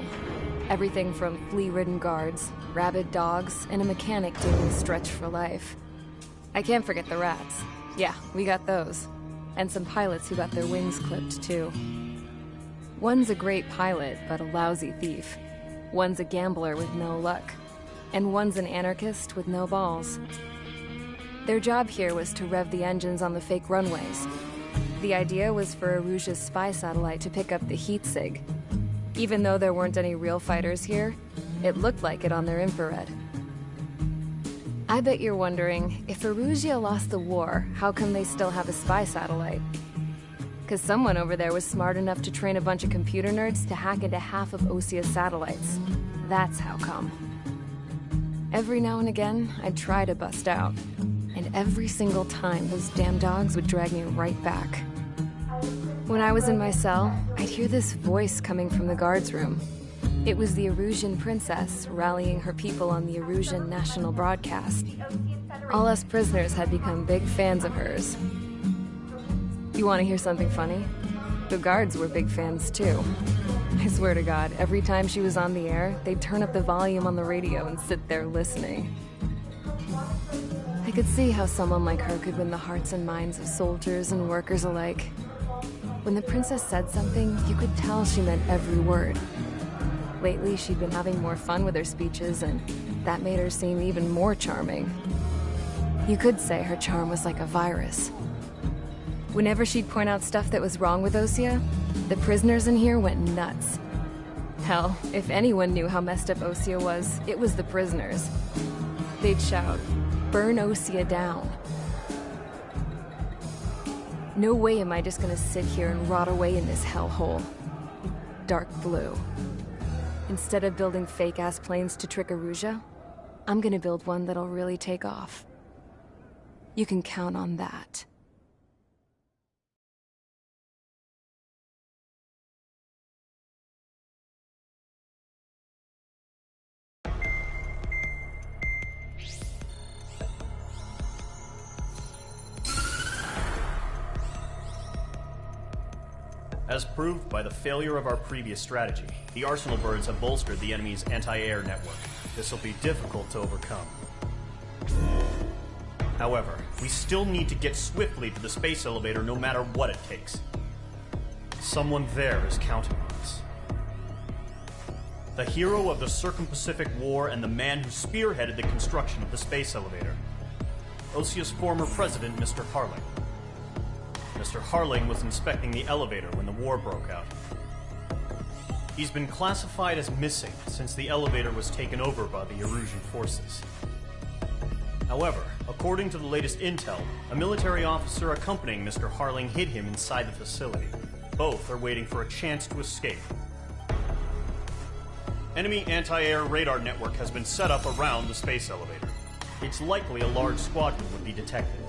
Everything from flea-ridden guards, rabid dogs, and a mechanic doing stretch for life. I can't forget the rats. Yeah, we got those. And some pilots who got their wings clipped, too. One's a great pilot, but a lousy thief. One's a gambler with no luck. And one's an anarchist with no balls. Their job here was to rev the engines on the fake runways. The idea was for Erusia's spy satellite to pick up the heat sig. Even though there weren't any real fighters here, it looked like it on their infrared. I bet you're wondering, if Erusia lost the war, how come they still have a spy satellite? Because someone over there was smart enough to train a bunch of computer nerds to hack into half of Osia's satellites. That's how come. Every now and again, I'd try to bust out. And every single time, those damn dogs would drag me right back. When I was in my cell, I'd hear this voice coming from the guards room. It was the Erusian princess rallying her people on the Erusian national broadcast. All us prisoners had become big fans of hers. You want to hear something funny? The guards were big fans too. I swear to God, every time she was on the air, they'd turn up the volume on the radio and sit there listening. I could see how someone like her could win the hearts and minds of soldiers and workers alike. When the princess said something, you could tell she meant every word. Lately, she'd been having more fun with her speeches, and that made her seem even more charming. You could say her charm was like a virus. Whenever she'd point out stuff that was wrong with Osia, the prisoners in here went nuts. Hell, if anyone knew how messed up Osia was, it was the prisoners. They'd shout, "Burn Osia down." No way am I just gonna sit here and rot away in this hellhole. Dark blue. Instead of building fake-ass planes to trick Erusia, I'm gonna build one that'll really take off. You can count on that. As proved by the failure of our previous strategy, the Arsenal birds have bolstered the enemy's anti-air network. This will be difficult to overcome. However, we still need to get swiftly to the space elevator no matter what it takes. Someone there is counting on us. The hero of the Circum-Pacific War and the man who spearheaded the construction of the space elevator. Osia's former president, Mr. Harling. Mr. Harling was inspecting the elevator when the war broke out. He's been classified as missing since the elevator was taken over by the Erusian forces. However, according to the latest intel, a military officer accompanying Mr. Harling hid him inside the facility. Both are waiting for a chance to escape. Enemy anti-air radar network has been set up around the space elevator. It's likely a large squadron would be detected.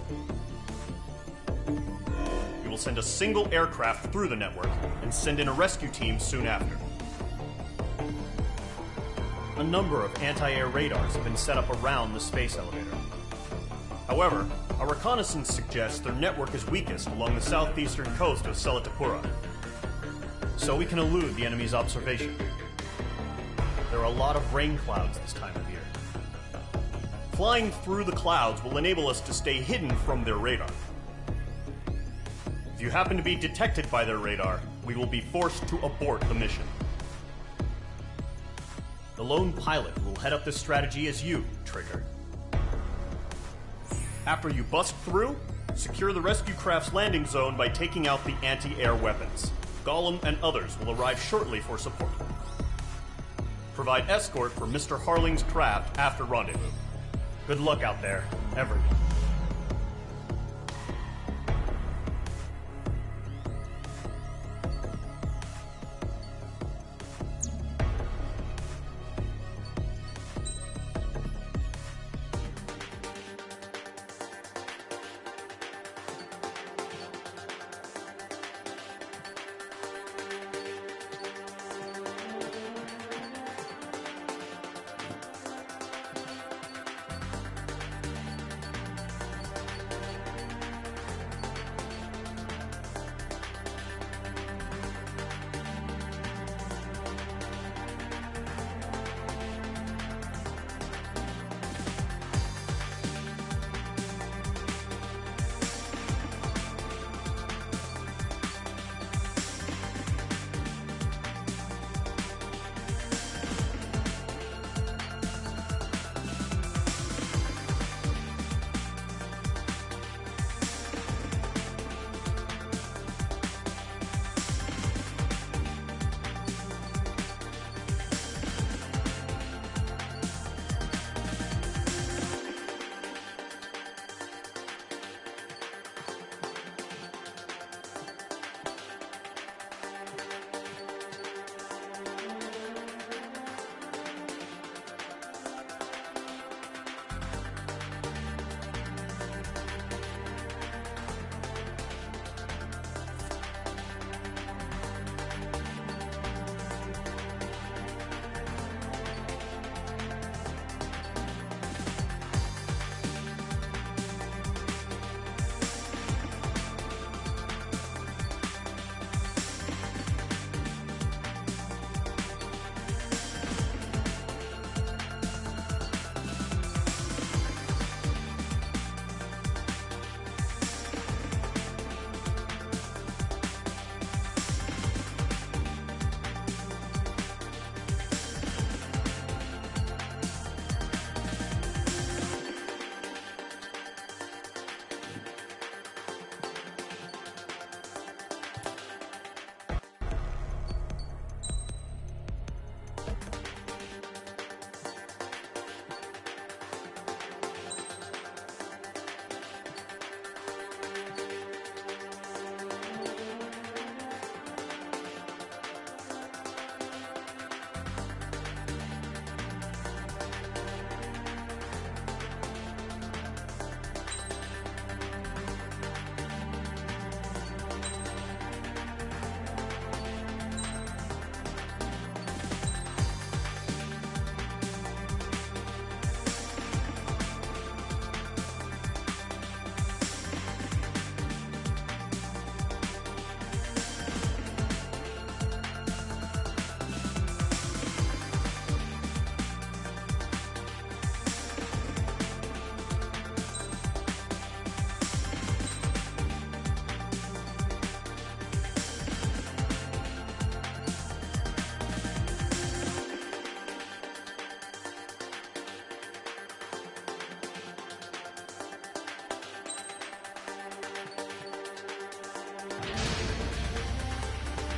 We will send a single aircraft through the network and send in a rescue team soon after. A number of anti-air radars have been set up around the space elevator. However, our reconnaissance suggests their network is weakest along the southeastern coast of Selatapura, so we can elude the enemy's observation. There are a lot of rain clouds this time of year. Flying through the clouds will enable us to stay hidden from their radar. If you happen to be detected by their radar, we will be forced to abort the mission. The lone pilot will head up this strategy as you, Trigger. After you bust through, secure the rescue craft's landing zone by taking out the anti-air weapons. Gollum and others will arrive shortly for support. Provide escort for Mr. Harling's craft after rendezvous. Good luck out there, everyone.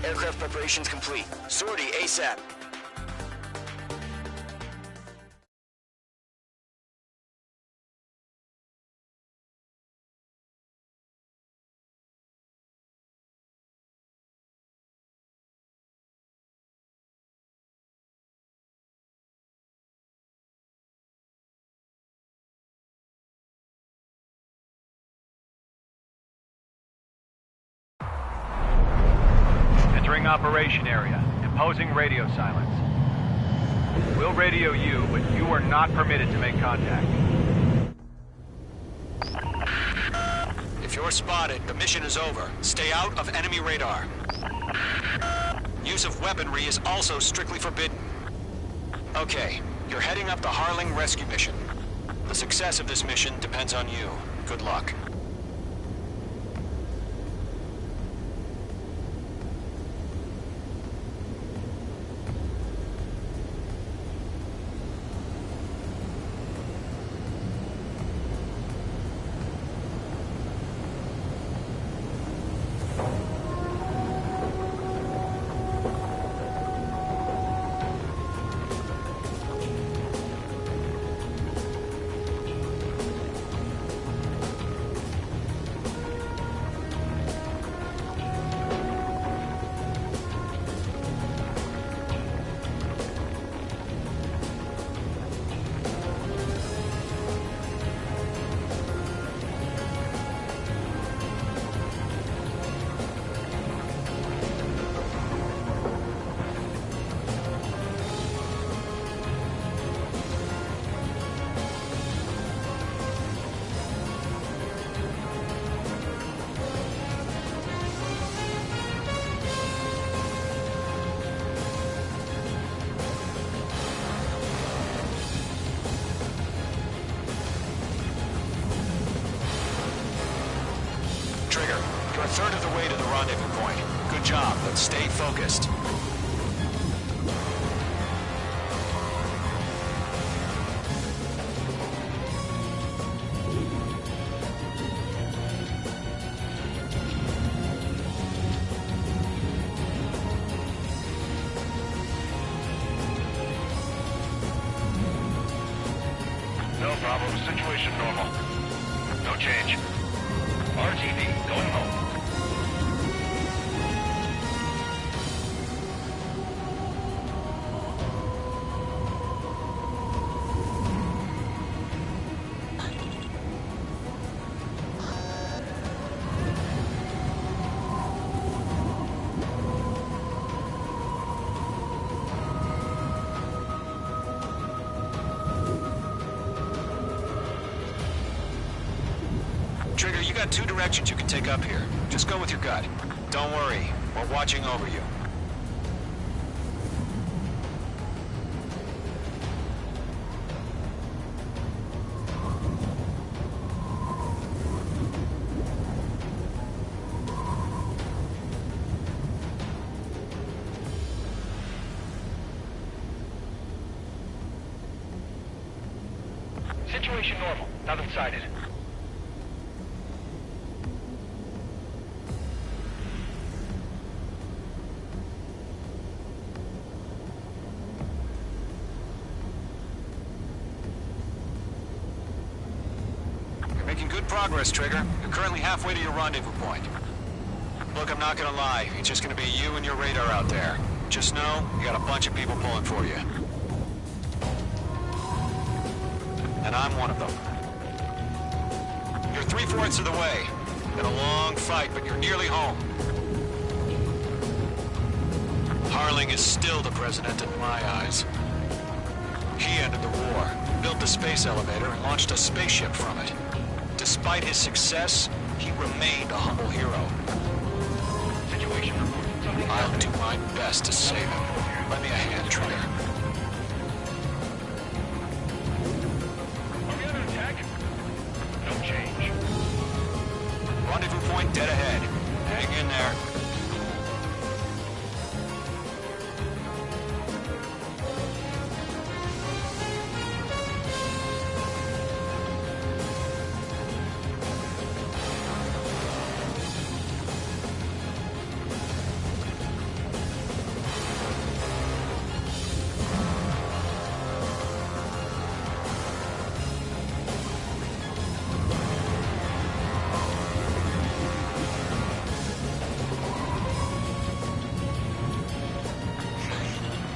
Aircraft preparations complete. Sortie ASAP. Entering operation area. Imposing radio silence. We'll radio you, but you are not permitted to make contact. If you're spotted, the mission is over. Stay out of enemy radar. Use of weaponry is also strictly forbidden. Okay, you're heading up the Harling rescue mission. The success of this mission depends on you. Good luck. Trigger, you're a third of the way to the rendezvous point. Good job, but stay focused. No problem. Situation normal. No change. RTD, going home. Trigger, you got two directions you can take up here. Just go with your gut. Don't worry, we're watching over you. Situation normal. Nothing sighted. Making good progress, Trigger. You're currently halfway to your rendezvous point. Look, I'm not gonna lie. It's just gonna be you and your radar out there. Just know, you got a bunch of people pulling for you. And I'm one of them. You're 3/4 of the way. Been a long fight, but you're nearly home. Harling is still the president in my eyes. He ended the war, built the space elevator, and launched a spaceship from it. Despite his success, he remained a humble hero. Situation report. I'll do my best to save him. Lend me a hand, Trigger. Are we under attack? No change. Rendezvous point dead ahead. Hang in there.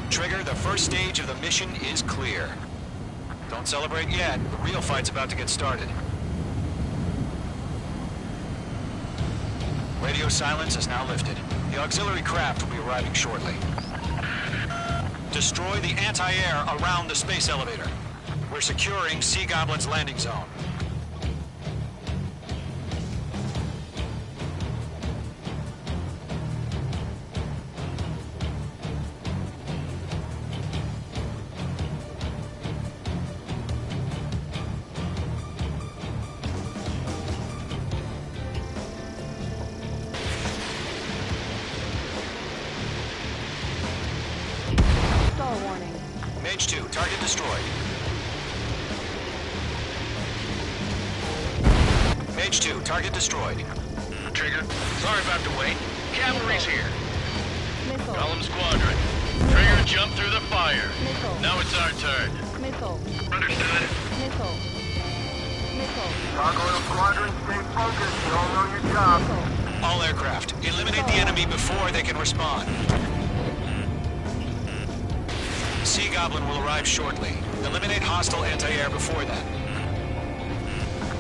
Trigger, the first stage of the mission is clear. Don't celebrate yet. The real fight's about to get started. Radio silence is now lifted. The auxiliary craft will be arriving shortly. Destroy the anti-air around the space elevator. We're securing Sea Goblin's landing zone. destroyed. Mage 2, target destroyed. Trigger, sorry about the wait. Cavalry's here. Missile. Column Squadron. Trigger, jump through the fire. Missile. Now it's our turn. Missile. Understood. Missile. Missile. Gargoyle Squadron, stay focused. You all know your job. All aircraft, eliminate the enemy before they can respond. Sea Goblin will arrive shortly. Eliminate hostile anti-air before that.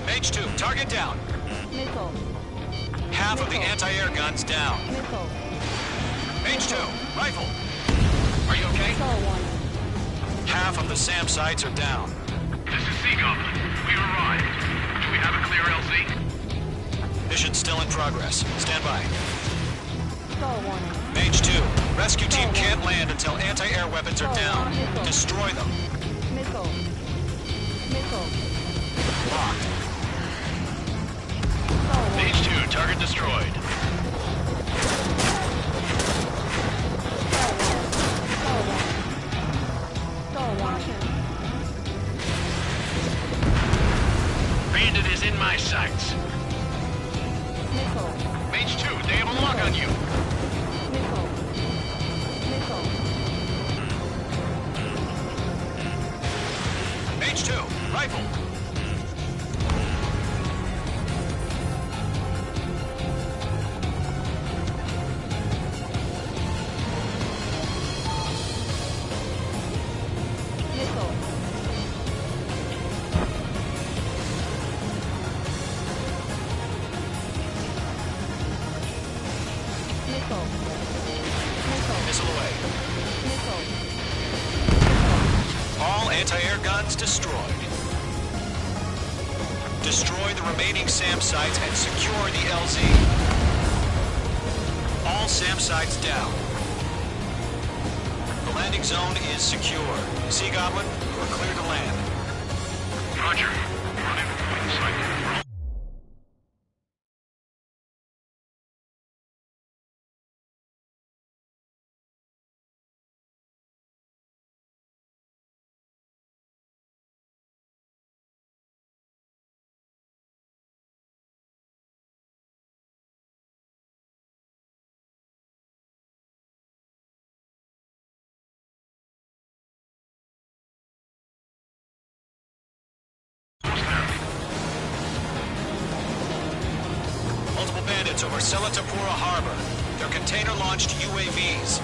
Mage 2, target down. Missile. Half of the anti-air guns down. Missile. Mage 2, rifle. Are you okay? Missile warning. Half of the SAM sites are down. This is Sea Goblin. We've arrived. Do we have a clear LZ? Mission still in progress. Stand by. Missile warning. Mage 2, rescue team can't land until anti-air weapons are down. Destroy them. Missile. Missile. Locked. Mage 2, target destroyed. Bandit is in my sights. Missile. Mage 2, they have a lock on you. Missile. Missile. Mage 2, rifle. Missile away. All anti-air guns destroyed. Destroy the remaining SAM sites and secure the LZ. All SAM sites down. The landing zone is secure. Sea Goblin, you are clear to land. Roger. Running inside. Multiple bandits over Selatapura Harbor. They're container-launched UAVs.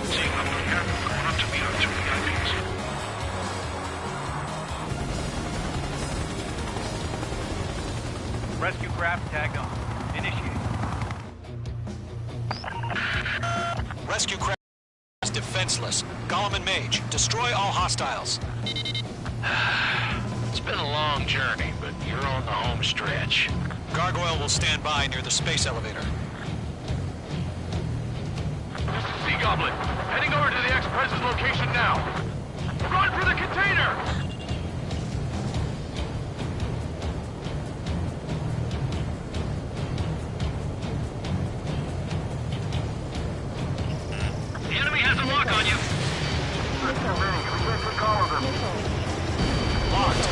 Sea Goblin here. Going up to meet our two VIPs. Rescue craft tagged on. Initiate. Rescue craft is defenseless. Gollum and Mage, destroy all hostiles. It's been a long journey, but you're on the home stretch. Gargoyle will stand by near the space elevator. This is Sea Goblin. Heading over to the Express's location now. Run for the container! The enemy has a lock on you. Too many. We can't take all of them. Locked.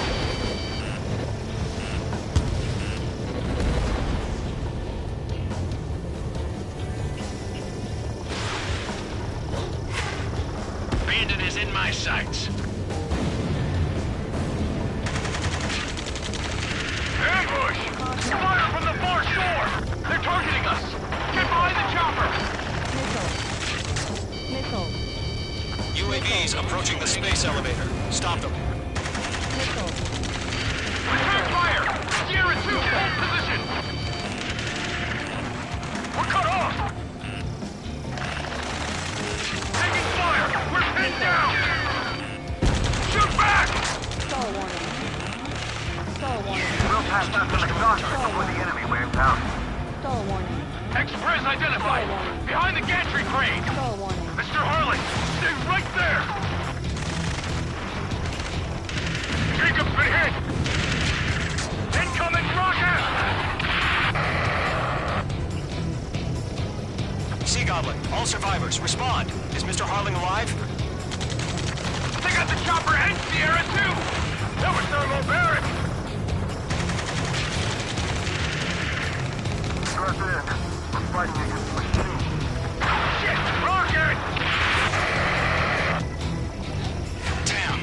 Bandit is in my sights. Ambush! Fire from the far shore! They're targeting us! Get behind the chopper! Missile. UAVs approaching the space elevator. Stop them. Missile. Return fire! Sierra 2, hold position! We're cut off! Taking fire! We're pinned down! Shoot back! Stall warning. Stall warning. We'll pass out some exhaust before the enemy wears out. Stall warning. Express identified! Behind the gantry crane! Stall warning. Mr. Harley, stay right there! Jacob's been hit! Incoming rocket! Sea Goblin, all survivors, respond. Is Mr. Harling alive? They got got the chopper and Sierra too! That was Thermo Barrett! Press in. We're fighting against the machine. Shit! Rocket! Damn.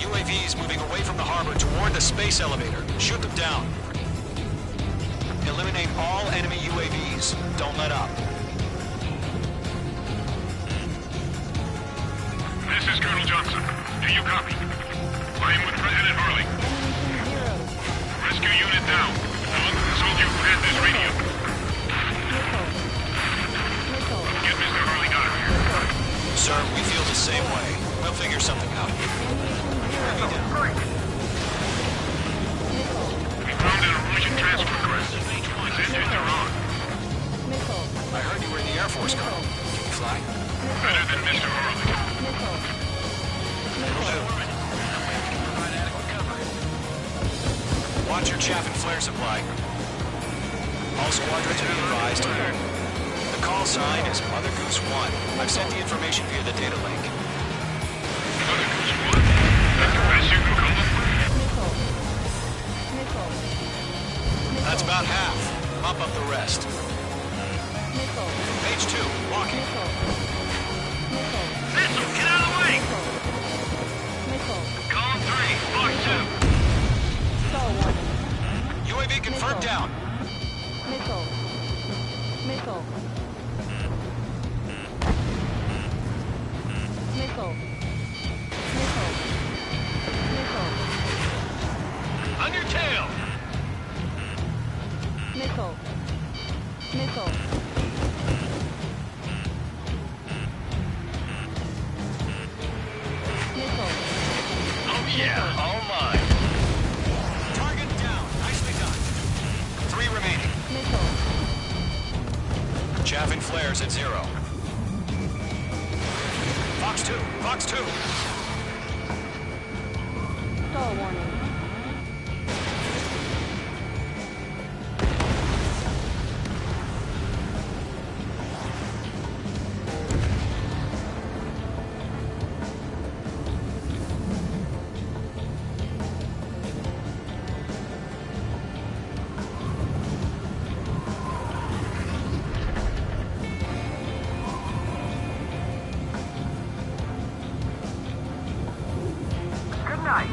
UAVs moving away from the harbor toward the space elevator. Shoot them down. Eliminate all enemy UAVs. Don't let up. This is Colonel Johnson. Do you copy? I am with President Harley. Rescue unit down. The one who told you who had this radio. Get Mr. Harley out of here. Sir, we feel the same way. We'll figure something out. Enemy down. We found an Erusian transfer crest. His engines are on. I heard you were in the Air Force, Colonel. Can you fly? Better than Mr. Harley. Watch your chaff and flare supply. All squadrons be advised. The call sign is Mother Goose 1. I've sent the information via the data link. Mother Goose 1? That's the best you can call it? That's about half. Mop up the rest. Page 2, walking. Missile, get out of the way! Column 3, block 2. UAV confirmed down. Missile. Missile. Missile. Missile. Missile. On your tail! Missile. Missile. Missile. Oh yeah, all mine. Target down. Nicely done. 3 remaining. Missile. Chaff and flares at 0. Fox 2. Fox 2. Stall warning. Good night.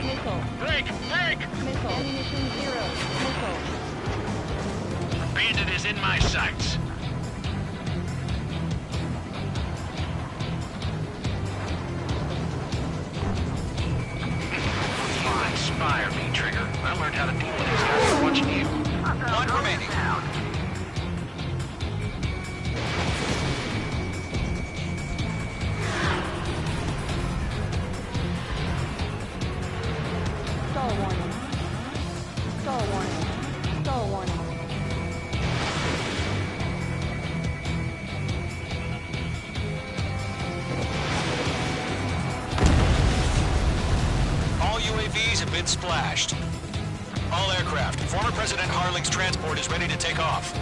Missile. Break! Break! Missile. Ammunition 0. Missile. Bandit is in my sights. Inspire me, Trigger. I learned how to deal with this after watching you. 1 remaining. Stall warning. Stall warning. Stall warning. All UAVs have been splashed. All aircraft. Former President Harling's transport is ready to take off.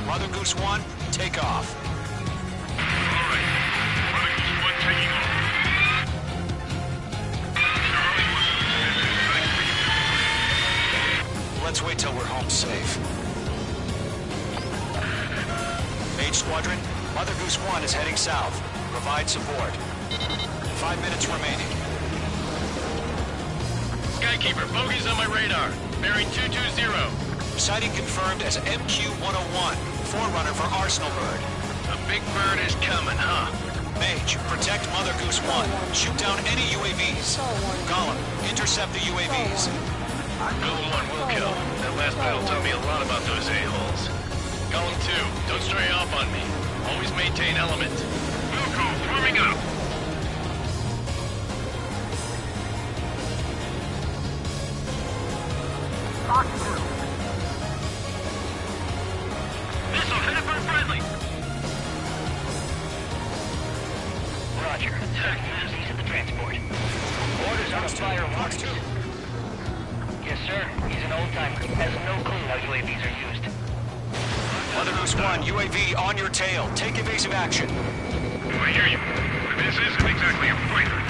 Mother Goose 1, take off. All right. Mother Goose 1 taking off. Mr. Harley wants Let's wait till we're home safe. H Squadron, Mother Goose 1 is heading south. Provide support. 5 minutes remaining. Skykeeper, bogeys on my radar. Bearing 220. Sighting confirmed as MQ-101, forerunner for Arsenal Bird. A big bird is coming, huh? Mage, protect Mother Goose 1. Shoot down any UAVs. Gollum, intercept the UAVs. Golem 1 will kill. That last battle taught me a lot about those a-holes. Golem 2, don't stray off on me. Always maintain element. Wilco, forming up. Fox 2. Missile headed for friendly. Fox 2. Yes, sir. He's an old-timer. Has no clue how UAVs are used. Mother Goose 1, UAV on your tail. Take evasive action. I hear you. But this isn't exactly a fighter.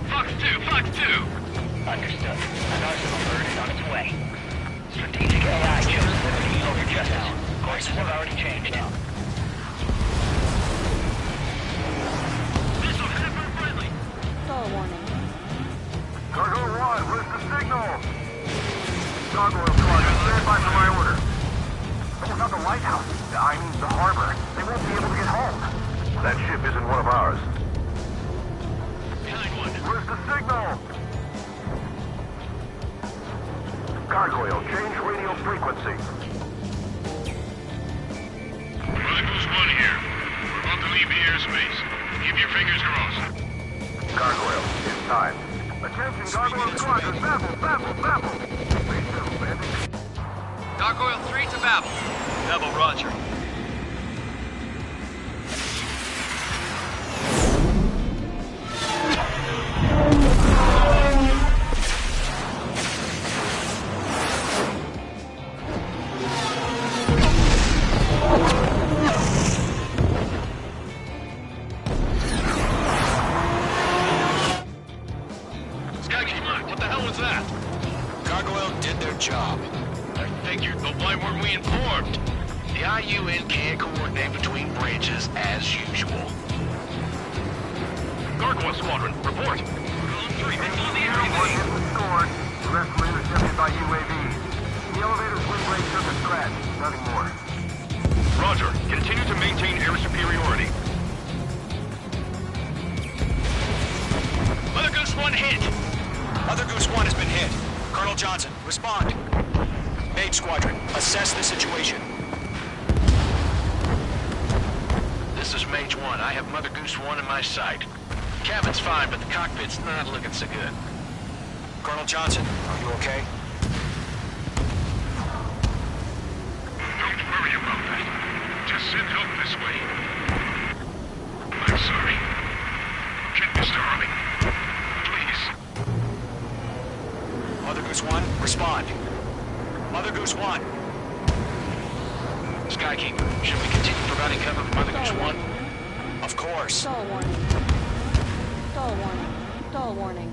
Fox 2! Understood. An arsenal bird is on its way. Strategic AI shows liberty over justice. Courses have already changed. Missile Shepard friendly. Stall warning. Cargo 1, where's the signal? Gargoyle Squad, stand by for my order. What about the lighthouse? I mean, the harbor. They won't be able to get home. That ship isn't one of ours. Behind one. Where's the signal? Gargoyle, change radio frequency. Mother Goose 1 here. We're about to leave the airspace. Keep your fingers crossed. Gargoyle, it's time. Attention, Gargoyle Squadron, Babel! Wait, no, landing. Gargoyle 3 to Babel. Babel, roger. Skykeeper, what the hell was that? Gargoyle did their job. I figured, but why weren't we informed? The IUN can't coordinate between branches as usual. Gargoyle Squadron, report. Column 3, they blew the area. One hit was scored. The rest were intercepted by UAVs. The elevator's windblade took a scratch. Nothing more. Roger. Continue to maintain air superiority. Mother Goose 1 hit. Mother Goose 1 has been hit. Colonel Johnson, respond. Mage Squadron, assess the situation. This is Mage 1. I have Mother Goose 1 in my sight. Cabin's fine, but the cockpit's not looking so good. Colonel Johnson, are you okay? Don't worry about that. Just send help this way. I'm sorry. Get Mr. Harley. Please. Mother Goose 1, respond. Mother Goose 1. Skykeeper, should we continue providing cover for Mother Goose 1? Of course. Stall warning. Stall warning. Stall warning.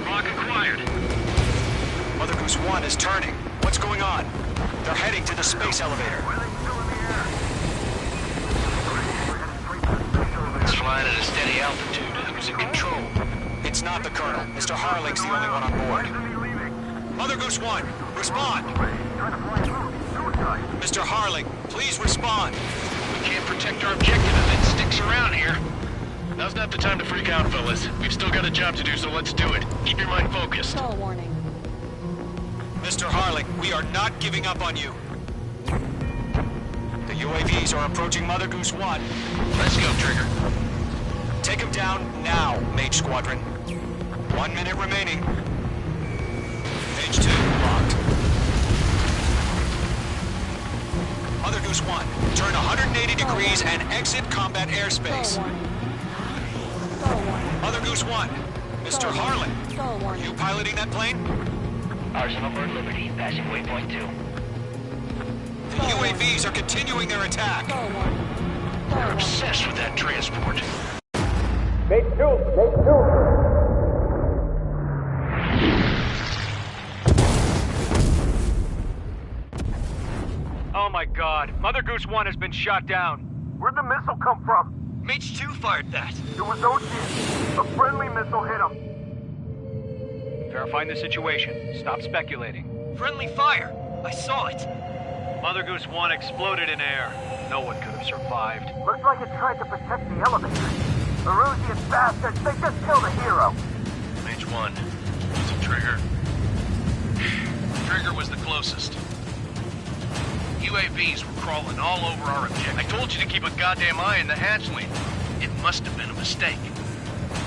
Rock acquired. Mother Goose 1 is turning. What's going on? They're heading to the space elevator. It's flying at a steady altitude. Who's in control? It's not the Colonel. Mr. Harling's the only one on board. Mother Goose 1, respond. Mr. Harling, please respond. We can't protect our objective if it sticks around here. Now's not the time to freak out, fellas. We've still got a job to do, so let's do it. Keep your mind focused. Stall warning. Mr. Harling, we are not giving up on you. The UAVs are approaching Mother Goose 1. Let's go, Trigger. Take him down now, Mage Squadron. 1 minute remaining. Page 2, locked. Mother Goose 1, turn 180 degrees and exit combat airspace. Stall warning. Stall warning. Mother Goose 1, Mr. Harling, Stall are warning. you piloting that plane? Arsenal Bird Liberty, passing waypoint 2. The UAVs are continuing their attack. Stall warning. We're obsessed with that transport. Oh my god. Mother Goose 1 has been shot down. Where'd the missile come from? Mage 2 fired that. It was Ocean. A friendly missile hit him. Verifying the situation. Stop speculating. Friendly fire! I saw it! Mother Goose 1 exploded in air. No one could have survived. Looks like it tried to protect the elevator. Erusian bastards, they just killed a hero. Mage 1. Was it Trigger? Trigger was the closest. UAVs were crawling all over our objective. I told you to keep a goddamn eye on the hatchling. It must have been a mistake.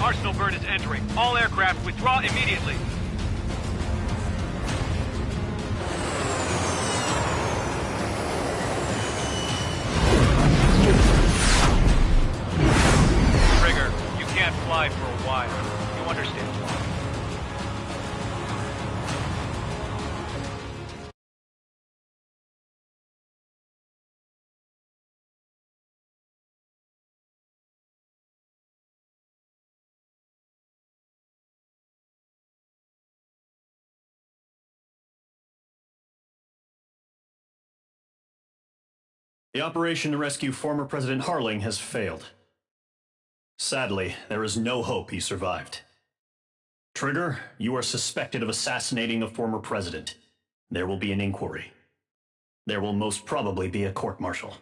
Arsenal Bird is entering. All aircraft withdraw immediately. The operation to rescue former President Harling has failed. Sadly, there is no hope he survived. Trigger, you are suspected of assassinating a former president. There will be an inquiry. There will most probably be a court-martial.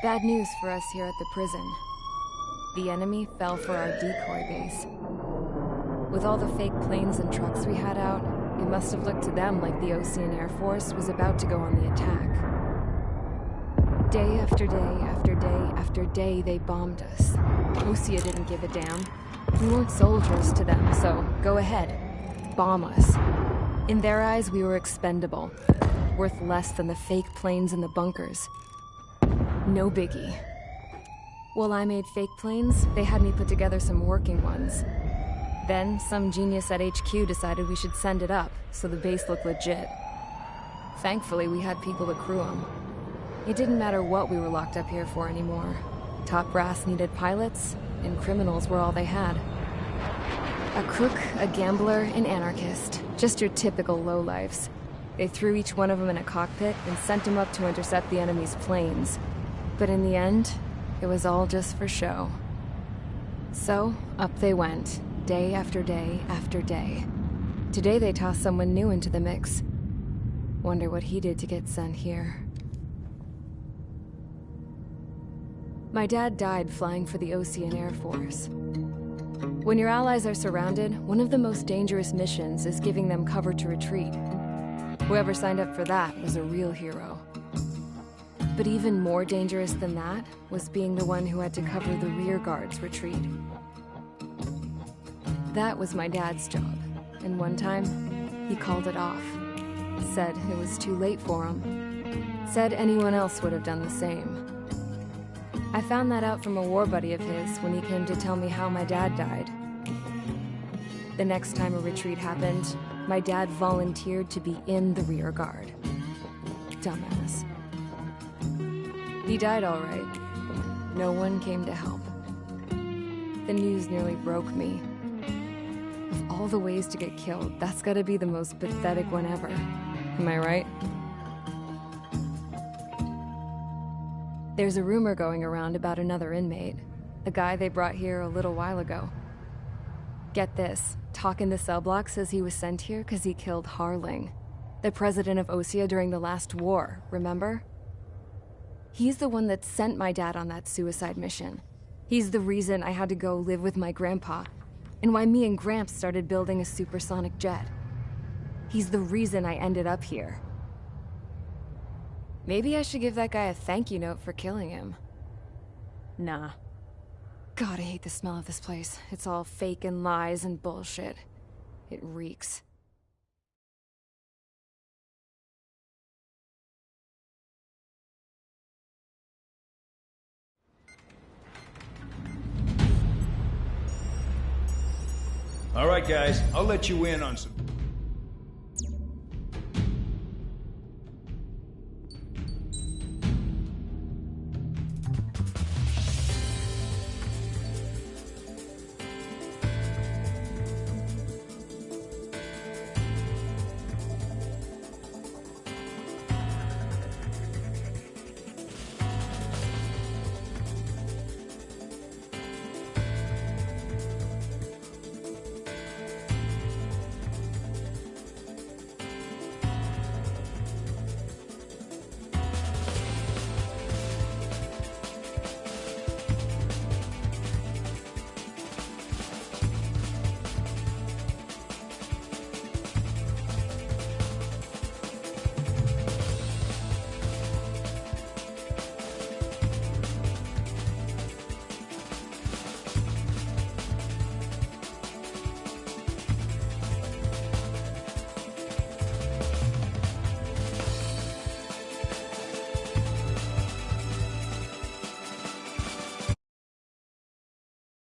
Bad news for us here at the prison. The enemy fell for our decoy base. With all the fake planes and trucks we had out, it must have looked to them like the Osean Air Force was about to go on the attack. Day after day after day after day, they bombed us. Osea didn't give a damn. We weren't soldiers to them, so go ahead. Bomb us. In their eyes, we were expendable. Worth less than the fake planes in the bunkers. No biggie. While I made fake planes, they had me put together some working ones. Then, some genius at HQ decided we should send it up, so the base looked legit. Thankfully, we had people to crew them. It didn't matter what we were locked up here for anymore. Top brass needed pilots, and criminals were all they had. A crook, a gambler, an anarchist. Just your typical lowlifes. They threw each one of them in a cockpit and sent them up to intercept the enemy's planes. But in the end, it was all just for show. So, up they went, day after day after day. Today they tossed someone new into the mix. Wonder what he did to get sent here. My dad died flying for the Osean Air Force. When your allies are surrounded, one of the most dangerous missions is giving them cover to retreat. Whoever signed up for that was a real hero. But even more dangerous than that was being the one who had to cover the rear guard's retreat. That was my dad's job, and one time, he called it off. Said it was too late for him. Said anyone else would have done the same. I found that out from a war buddy of his when he came to tell me how my dad died. The next time a retreat happened, my dad volunteered to be in the rear guard. Dumbass. He died all right. No one came to help. The news nearly broke me. Of all the ways to get killed, that's gotta be the most pathetic one ever. Am I right? There's a rumor going around about another inmate. A guy they brought here a little while ago. Get this, talk in the cell block says he was sent here because he killed Harling, the president of Osea during the last war, remember? He's the one that sent my dad on that suicide mission. He's the reason I had to go live with my grandpa, and why me and Gramps started building a supersonic jet. He's the reason I ended up here. Maybe I should give that guy a thank you note for killing him. Nah. God, I hate the smell of this place. It's all fake and lies and bullshit. It reeks. All right, guys, I'll let you in on some